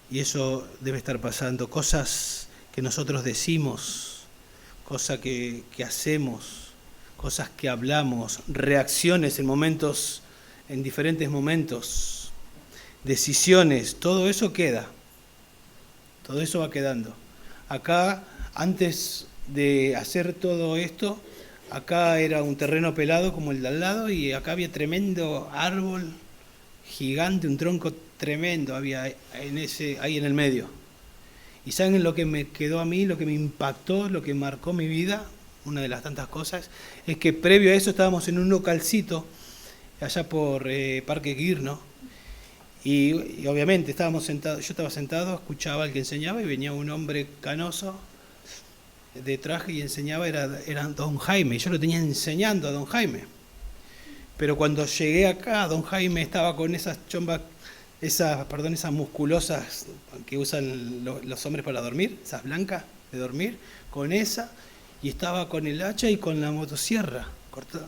[SPEAKER 1] Y eso debe estar pasando. Cosas que nosotros decimos, cosas que hacemos, cosas que hablamos, reacciones en diferentes momentos, decisiones, todo eso queda. Todo eso va quedando. Acá, antes de hacer todo esto, acá era un terreno pelado como el de al lado, y acá había tremendo árbol gigante, un tronco tremendo había ahí en el medio. ¿Y saben lo que me quedó a mí, lo que me impactó, lo que marcó mi vida? Una de las tantas cosas es que previo a eso estábamos en un localcito allá por Parque Quirno, y obviamente estábamos sentados, yo estaba sentado, escuchaba al que enseñaba, y venía un hombre canoso de traje y enseñaba, era don Jaime, y yo lo tenía enseñando a don Jaime. Pero cuando llegué acá, don Jaime estaba con esas chombas, esas musculosas que usan los hombres para dormir, esas blancas de dormir, con esa, y estaba con el hacha y con la motosierra,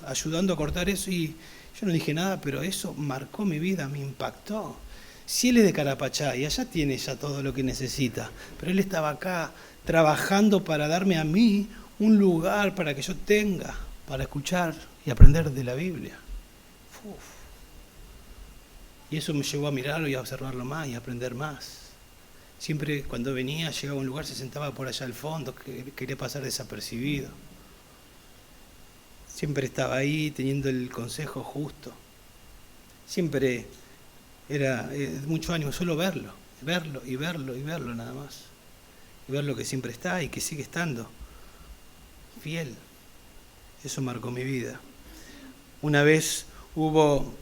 [SPEAKER 1] ayudando a cortar eso, y yo no dije nada, pero eso marcó mi vida, me impactó. Si él es de Carapachá y allá tiene ya todo lo que necesita, pero él estaba acá trabajando para darme a mí un lugar para que yo tenga, para escuchar y aprender de la Biblia. Uf. Y eso me llevó a mirarlo y a observarlo más y a aprender más. Siempre cuando venía, llegaba a un lugar, se sentaba por allá al fondo, quería pasar desapercibido. siempre estaba ahí teniendo el consejo justo. Siempre era mucho ánimo, solo verlo nada más. Y ver lo que siempre está y que sigue estando fiel. Eso marcó mi vida. Una vez hubo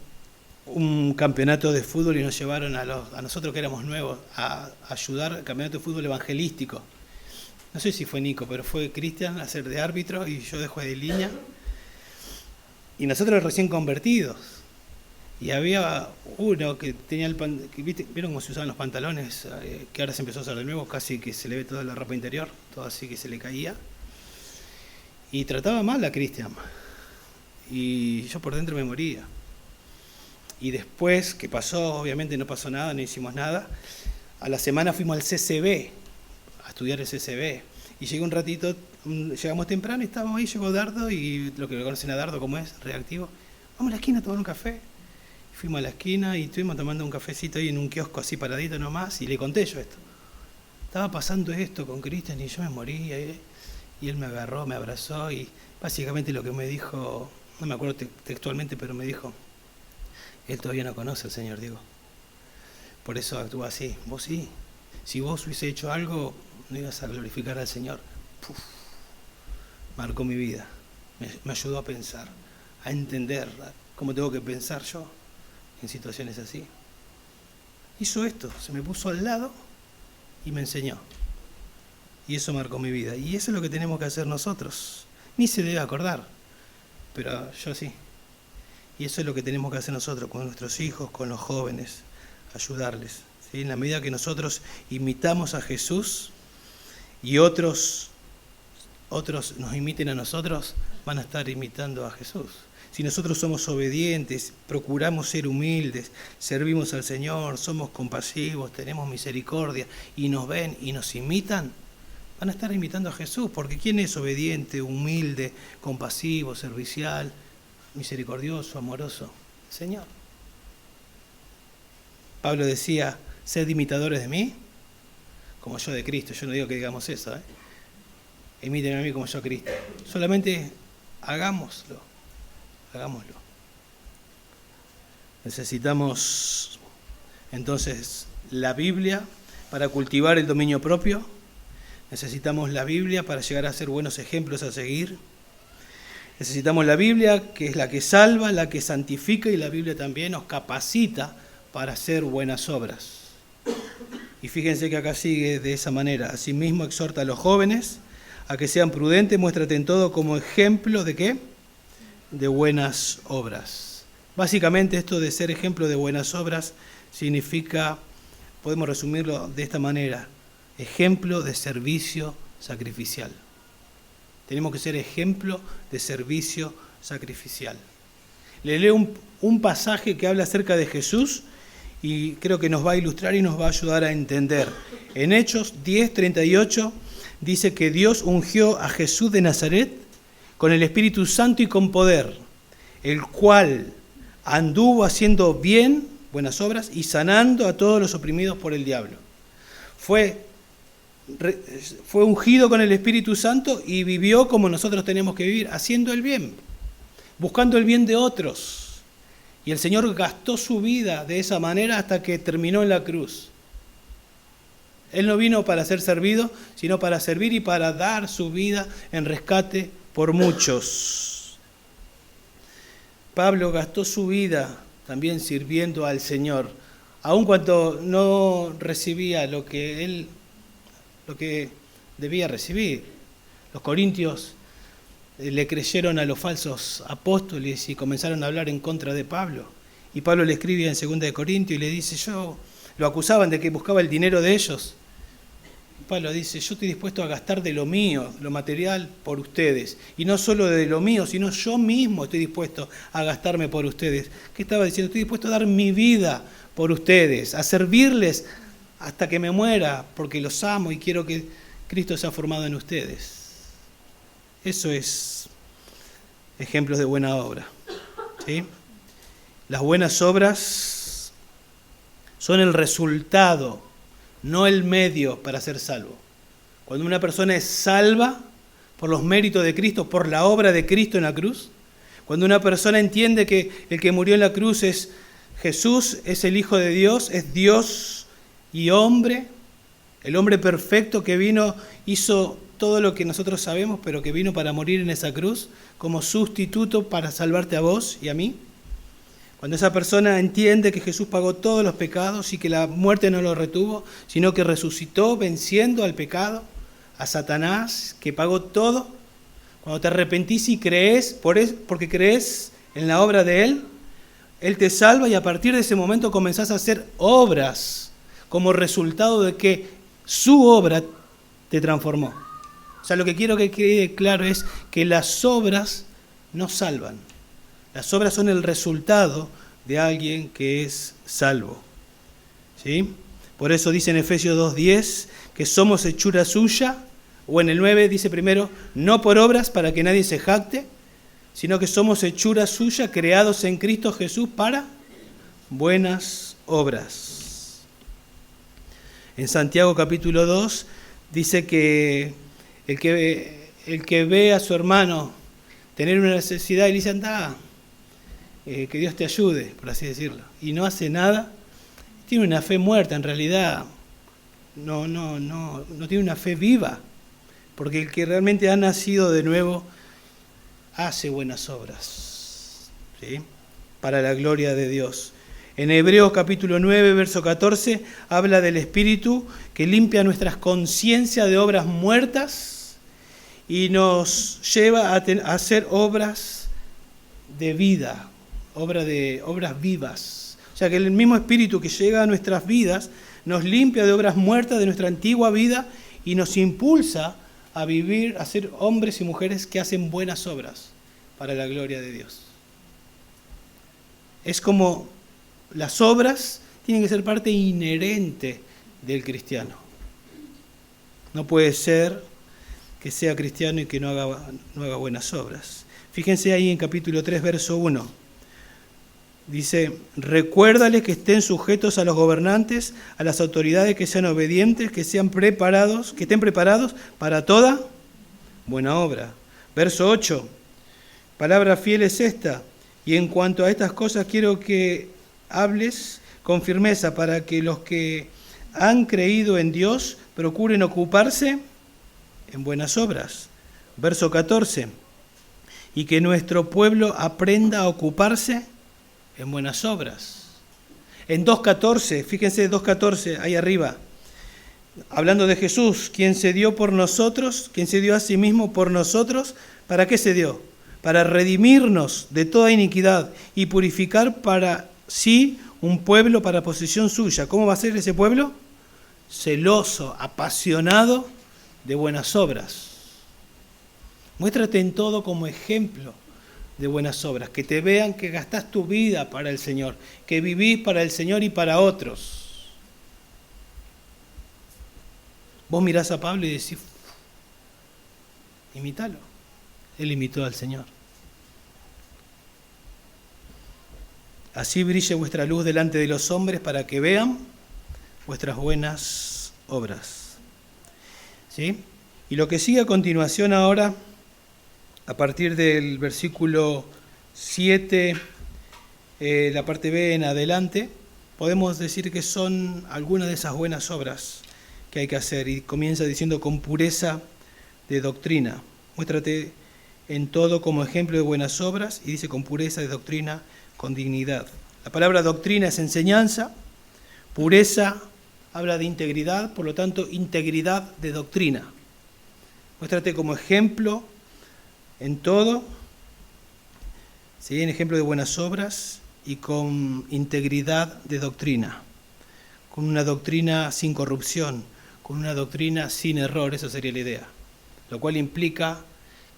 [SPEAKER 1] un campeonato de fútbol y nos llevaron a nosotros que éramos nuevos a ayudar al campeonato de fútbol evangelístico. No sé si fue Nico, pero fue Cristian a ser de árbitro y yo de juez de línea. Y nosotros recién convertidos. Y había uno que tenía ¿vieron cómo se usaban los pantalones? Que ahora se empezó a usar de nuevo, casi que se le ve toda la ropa interior, todo así que se le caía. Y trataba mal a Cristian. Y yo por dentro me moría. Y después, que pasó, obviamente no pasó nada, no hicimos nada. A la semana fuimos al CCB, a estudiar el CCB. Y llegué un ratito, llegamos temprano y estábamos ahí, llegó Dardo, y lo que conocen a Dardo como es, reactivo. Vamos a la esquina a tomar un café. Fuimos a la esquina y estuvimos tomando un cafecito ahí en un kiosco así paradito nomás, y le conté yo esto. Estaba pasando esto con Cristian y yo me moría, y él me agarró, me abrazó, y básicamente lo que me dijo, no me acuerdo textualmente, pero me dijo, él todavía no conoce al Señor, Diego. Por eso actúa así. Vos sí. Si vos hubiese hecho algo, no ibas a glorificar al Señor. Puf, marcó mi vida. Me ayudó a pensar, a entender cómo tengo que pensar yo en situaciones así. Hizo esto, se me puso al lado y me enseñó. Y eso marcó mi vida. Y eso es lo que tenemos que hacer nosotros. Ni se debe acordar, pero yo sí. Y eso es lo que tenemos que hacer nosotros con nuestros hijos, con los jóvenes, ayudarles. ¿Sí? En la medida que nosotros imitamos a Jesús y otros nos imiten a nosotros, van a estar imitando a Jesús. Si nosotros somos obedientes, procuramos ser humildes, servimos al Señor, somos compasivos, tenemos misericordia y nos ven y nos imitan, van a estar imitando a Jesús. Porque ¿quién es obediente, humilde, compasivo, servicial, misericordioso, amoroso? El Señor. Pablo decía, sed imitadores de mí, como yo de Cristo. Yo no digo que digamos eso, Imítenme a mí como yo a Cristo. Solamente hagámoslo. Necesitamos entonces la Biblia para cultivar el dominio propio. Necesitamos la Biblia para llegar a ser buenos ejemplos a seguir. Necesitamos la Biblia, que es la que salva, la que santifica, y la Biblia también nos capacita para hacer buenas obras. Y fíjense que acá sigue de esa manera. Asimismo exhorta a los jóvenes a que sean prudentes, muéstrate en todo como ejemplo ¿de qué? De buenas obras. Básicamente esto de ser ejemplo de buenas obras significa, podemos resumirlo de esta manera, ejemplo de servicio sacrificial. Tenemos que ser ejemplo de servicio sacrificial. Le leo un pasaje que habla acerca de Jesús y creo que nos va a ilustrar y nos va a ayudar a entender. En Hechos 10:38 dice que Dios ungió a Jesús de Nazaret con el Espíritu Santo y con poder, el cual anduvo haciendo bien, buenas obras, y sanando a todos los oprimidos por el diablo. Fue ungido con el Espíritu Santo y vivió como nosotros tenemos que vivir, haciendo el bien, buscando el bien de otros. Y el Señor gastó su vida de esa manera hasta que terminó en la cruz. Él no vino para ser servido, sino para servir y para dar su vida en rescate por muchos. Pablo gastó su vida también sirviendo al Señor, aun cuando no recibía lo que debía recibir. Los corintios le creyeron a los falsos apóstoles y comenzaron a hablar en contra de Pablo. Y Pablo le escribe en 2 de Corintios y le dice, lo acusaban de que buscaba el dinero de ellos. Pablo dice, yo estoy dispuesto a gastar de lo mío, lo material, por ustedes. Y no solo de lo mío, sino yo mismo estoy dispuesto a gastarme por ustedes. ¿Qué estaba diciendo? Estoy dispuesto a dar mi vida por ustedes, a servirles hasta que me muera, porque los amo y quiero que Cristo sea formado en ustedes. Eso es ejemplos de buena obra. ¿Sí? Las buenas obras son el resultado, no el medio para ser salvo. Cuando una persona es salva por los méritos de Cristo, por la obra de Cristo en la cruz, Cuando una persona entiende que el que murió en la cruz es Jesús, es el Hijo de Dios, es Dios y hombre, el hombre perfecto que vino, hizo todo lo que nosotros sabemos, pero que vino para morir en esa cruz como sustituto para salvarte a vos y a mí. Cuando esa persona entiende que Jesús pagó todos los pecados y que la muerte no lo retuvo, sino que resucitó venciendo al pecado, a Satanás, que pagó todo. Cuando te arrepentís y crees, porque crees en la obra de Él te salva y a partir de ese momento comenzás a hacer obras como resultado de que su obra te transformó. O sea, lo que quiero que quede claro es que las obras no salvan. Las obras son el resultado de alguien que es salvo. ¿Sí? Por eso dice en Efesios 2:10 que somos hechura suya, o en el 9 dice primero, no por obras para que nadie se jacte, sino que somos hechura suya, creados en Cristo Jesús para buenas obras. En Santiago capítulo 2 dice que el que ve a su hermano tener una necesidad y le dice, anda, que Dios te ayude, por así decirlo, y no hace nada, tiene una fe muerta, en realidad no tiene una fe viva, porque el que realmente ha nacido de nuevo hace buenas obras, ¿sí? Para la gloria de Dios. En Hebreos capítulo 9, verso 14, habla del Espíritu que limpia nuestras conciencias de obras muertas y nos lleva a hacer obras de vida, obras vivas. O sea que el mismo Espíritu que llega a nuestras vidas nos limpia de obras muertas de nuestra antigua vida y nos impulsa a vivir, a ser hombres y mujeres que hacen buenas obras para la gloria de Dios. Es como las obras tienen que ser parte inherente del cristiano. No puede ser que sea cristiano y que no haga buenas obras. Fíjense ahí en capítulo 3, verso 1. Dice, recuérdales que estén sujetos a los gobernantes, a las autoridades, que sean obedientes, que estén preparados para toda buena obra. Verso 8, palabra fiel es esta, y en cuanto a estas cosas quiero que hables con firmeza para que los que han creído en Dios procuren ocuparse en buenas obras. Verso 14, y que nuestro pueblo aprenda a ocuparse en buenas obras. En 2.14, fíjense 2.14, ahí arriba, hablando de Jesús, quien se dio por nosotros, quien se dio a sí mismo por nosotros, ¿para qué se dio? Para redimirnos de toda iniquidad y purificar para sí un pueblo para posesión suya. ¿Cómo va a ser ese pueblo? Celoso, apasionado de buenas obras. Muéstrate en todo como ejemplo de buenas obras, que te vean que gastás tu vida para el Señor, que vivís para el Señor y para otros. Vos mirás a Pablo y decís, imítalo. Él imitó al Señor. Así brille vuestra luz delante de los hombres para que vean vuestras buenas obras. ¿Sí? Y lo que sigue a continuación ahora, a partir del versículo 7, la parte B en adelante, podemos decir que son algunas de esas buenas obras que hay que hacer. Y comienza diciendo con pureza de doctrina. Muéstrate en todo como ejemplo de buenas obras, y dice con pureza de doctrina, con dignidad. La palabra doctrina es enseñanza, pureza habla de integridad, por lo tanto, integridad de doctrina. Muéstrate como ejemplo en todo, ¿sí? En ejemplo de buenas obras y con integridad de doctrina, con una doctrina sin corrupción, con una doctrina sin error, esa sería la idea. Lo cual implica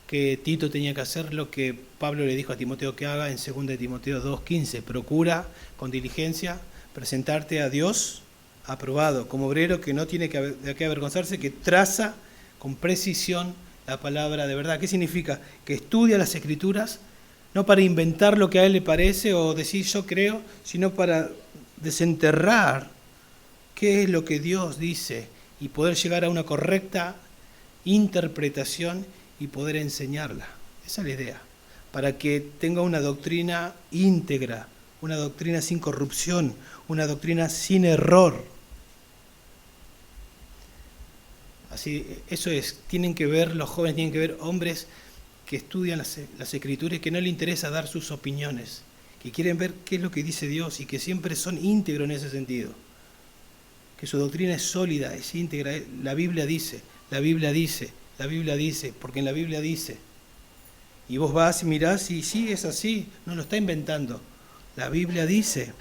[SPEAKER 1] que Tito tenía que hacer lo que Pablo le dijo a Timoteo que haga en 2 Timoteo 2:15. Procura con diligencia presentarte a Dios aprobado, como obrero que no tiene de qué avergonzarse, que traza con precisión la palabra de verdad. ¿Qué significa? Que estudia las Escrituras, no para inventar lo que a él le parece o decir yo creo, sino para desenterrar qué es lo que Dios dice y poder llegar a una correcta interpretación y poder enseñarla. Esa es la idea. para que tenga una doctrina íntegra, una doctrina sin corrupción, una doctrina sin error. Así, eso es, los jóvenes tienen que ver hombres que estudian las Escrituras y que no les interesa dar sus opiniones, que quieren ver qué es lo que dice Dios y que siempre son íntegros en ese sentido. Que su doctrina es sólida, es íntegra. La Biblia dice, la Biblia dice, la Biblia dice, porque en la Biblia dice. Y vos vas y mirás y sí, es así, no lo está inventando. La Biblia dice.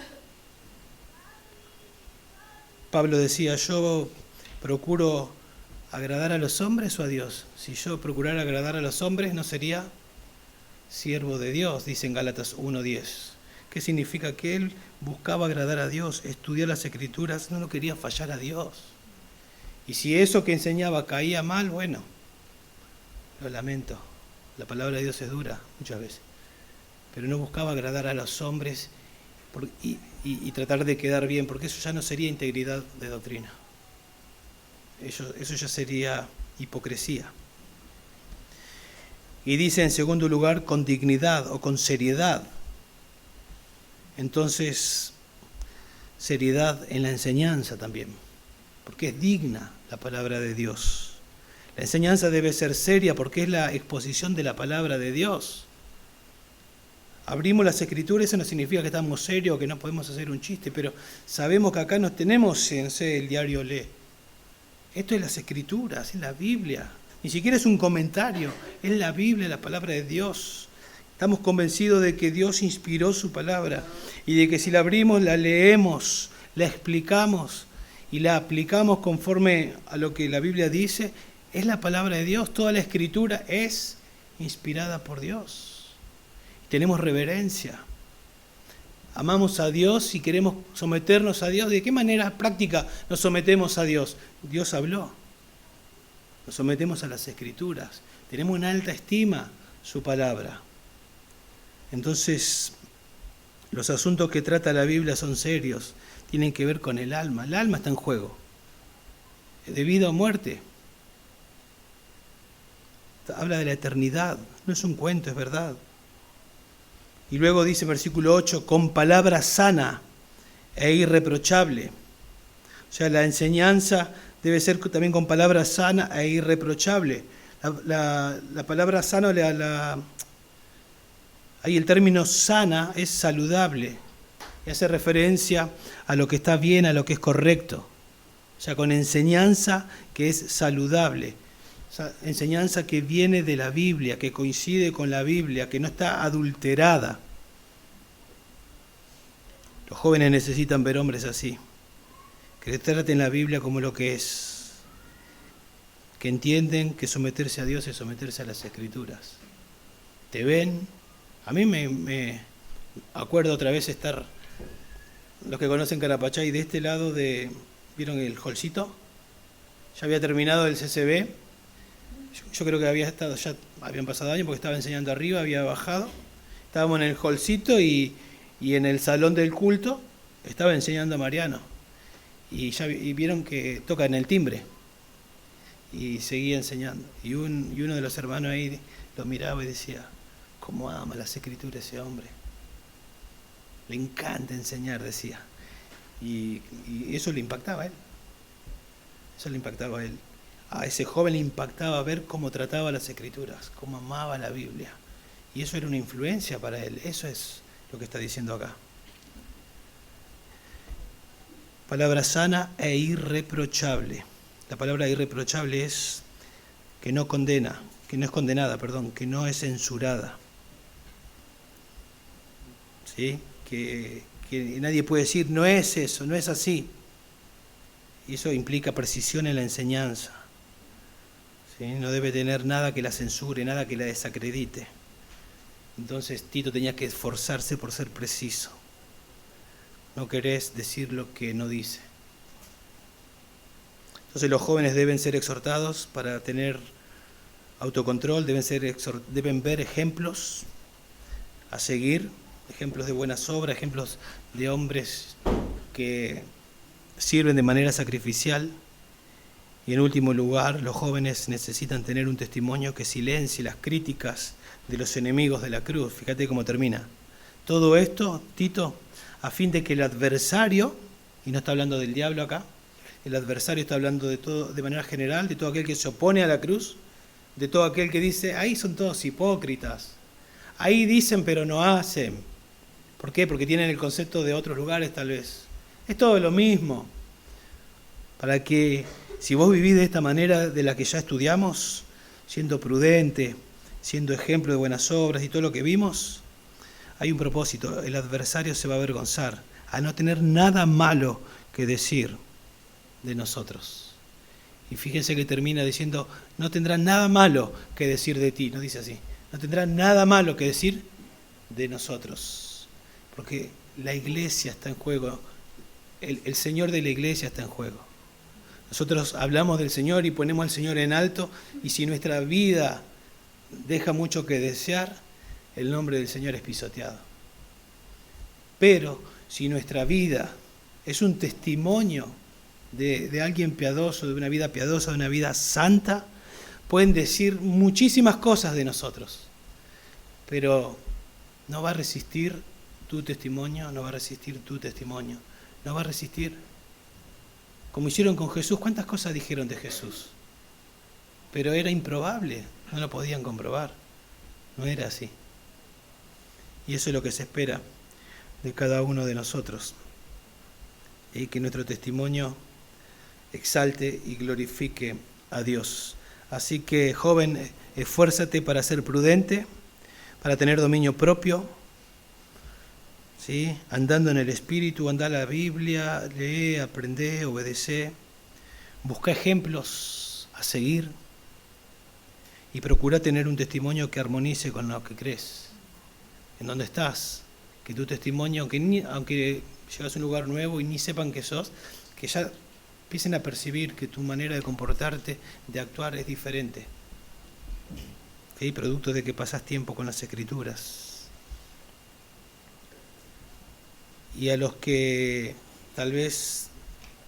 [SPEAKER 1] Pablo decía, yo procuro agradar a los hombres o a Dios. Si yo procurara agradar a los hombres, no sería siervo de Dios, dice en Gálatas 1:10. ¿Qué significa? Que él buscaba agradar a Dios, estudió las Escrituras, no quería fallar a Dios. Y si eso que enseñaba caía mal, bueno, lo lamento. La palabra de Dios es dura muchas veces. Pero no buscaba agradar a los hombres y tratar de quedar bien, porque eso ya no sería integridad de doctrina. Eso ya sería hipocresía. Y dice en segundo lugar, con dignidad o con seriedad. Entonces, seriedad en la enseñanza también, porque es digna la palabra de Dios. La enseñanza debe ser seria porque es la exposición de la palabra de Dios. Abrimos las Escrituras, eso no significa que estamos serios o que no podemos hacer un chiste, pero sabemos que acá no tenemos el diario Lee. Esto es las Escrituras, es la Biblia. Ni siquiera es un comentario, es la Biblia, la palabra de Dios. Estamos convencidos de que Dios inspiró su palabra y de que si la abrimos, la leemos, la explicamos y la aplicamos conforme a lo que la Biblia dice, es la palabra de Dios. Toda la Escritura es inspirada por Dios. Tenemos reverencia. Amamos a Dios y queremos someternos a Dios. ¿De qué manera práctica nos sometemos a Dios? Dios habló. Nos sometemos a las Escrituras. Tenemos en alta estima su palabra. Entonces, los asuntos que trata la Biblia son serios. Tienen que ver con el alma. El alma está en juego. De vida o muerte. Habla de la eternidad. No es un cuento, es verdad. Y luego dice versículo 8, con palabra sana e irreprochable. O sea, la enseñanza debe ser también con palabra sana e irreprochable. La palabra sana, ahí el término sana es saludable. Y hace referencia a lo que está bien, a lo que es correcto. O sea, con enseñanza que es saludable. O sea, enseñanza que viene de la Biblia, que coincide con la Biblia, que no está adulterada. Los jóvenes necesitan ver hombres así, que traten la Biblia como lo que es, que entienden que someterse a Dios es someterse a las Escrituras. Te ven. A mí me acuerdo otra vez estar, los que conocen Carapachay, de este lado ¿vieron el holcito? Ya había terminado el CCB. Yo creo que ya habían pasado años porque estaba enseñando arriba, había bajado. Estábamos en el holcito y en el salón del culto estaba enseñando a Mariano. Y vieron que toca en el timbre. Y seguía enseñando. Y uno de los hermanos ahí lo miraba y decía, ¿cómo ama las Escrituras ese hombre? Le encanta enseñar, decía. Y eso le impactaba a él. Eso le impactaba a él. A ese joven le impactaba ver cómo trataba las Escrituras, cómo amaba la Biblia. Y eso era una influencia para él. Eso es lo que está diciendo acá. Palabra sana e irreprochable. La palabra irreprochable es que no condena, que no es condenada, que no es censurada. ¿Sí? Que nadie puede decir, no es eso, no es así. Y eso implica precisión en la enseñanza. ¿Sí? No debe tener nada que la censure, nada que la desacredite. Entonces Tito tenía que esforzarse por ser preciso. No querés decir lo que no dice. Entonces los jóvenes deben ser exhortados para tener autocontrol, deben ver ejemplos a seguir, ejemplos de buenas obras, ejemplos de hombres que sirven de manera sacrificial Y en último lugar, los jóvenes necesitan tener un testimonio que silencie las críticas de los enemigos de la cruz. Fíjate cómo termina. Todo esto, Tito, a fin de que el adversario, y no está hablando del diablo acá, el adversario está hablando de todo, de manera general, de todo aquel que se opone a la cruz, de todo aquel que dice, ahí son todos hipócritas, ahí dicen pero no hacen. ¿Por qué? Porque tienen el concepto de otros lugares tal vez. Es todo lo mismo. Para que si vos vivís de esta manera de la que ya estudiamos, siendo prudente, siendo ejemplo de buenas obras y todo lo que vimos, hay un propósito. El adversario se va a avergonzar, a no tener nada malo que decir de nosotros. Y fíjense que termina diciendo, no tendrán nada malo que decir de ti, no dice así, no tendrán nada malo que decir de nosotros, porque la iglesia está en juego, el Señor de la iglesia está en juego. Nosotros hablamos del Señor y ponemos al Señor en alto, y si nuestra vida deja mucho que desear, el nombre del Señor es pisoteado. Pero si nuestra vida es un testimonio de alguien piadoso, de una vida piadosa, de una vida santa, pueden decir muchísimas cosas de nosotros, pero no va a resistir tu testimonio, no va a resistir tu testimonio, no va a resistir. Como hicieron con Jesús, ¿cuántas cosas dijeron de Jesús? Pero era improbable, no lo podían comprobar, no era así. Y eso es lo que se espera de cada uno de nosotros, y que nuestro testimonio exalte y glorifique a Dios. Así que, joven, esfuérzate para ser prudente, para tener dominio propio, ¿sí? Andando en el Espíritu, anda a la Biblia, lee, aprende, obedece, busca ejemplos a seguir y procura tener un testimonio que armonice con lo que crees. En donde estás, que tu testimonio, aunque llegas a un lugar nuevo y ni sepan que sos, que ya empiecen a percibir que tu manera de comportarte, de actuar es diferente. ¿Sí? Producto de que pasas tiempo con las Escrituras. Y a los que tal vez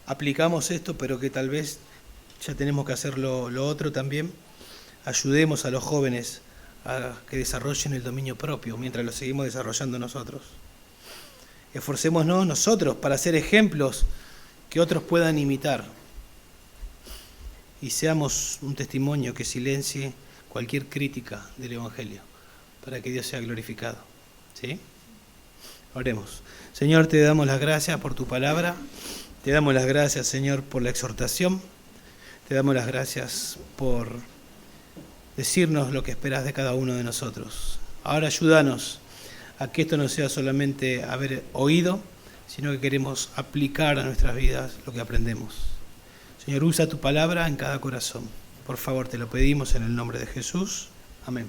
[SPEAKER 1] aplicamos esto, pero que tal vez ya tenemos que hacer lo otro también, ayudemos a los jóvenes a que desarrollen el dominio propio mientras lo seguimos desarrollando nosotros. Esforcémonos nosotros para ser ejemplos que otros puedan imitar, y seamos un testimonio que silencie cualquier crítica del Evangelio, para que Dios sea glorificado. ¿Sí? Oremos. Señor, te damos las gracias por tu palabra, te damos las gracias, Señor, por la exhortación, te damos las gracias por decirnos lo que esperas de cada uno de nosotros. Ahora ayúdanos a que esto no sea solamente haber oído, sino que queremos aplicar a nuestras vidas lo que aprendemos. Señor, usa tu palabra en cada corazón. Por favor, te lo pedimos en el nombre de Jesús. Amén.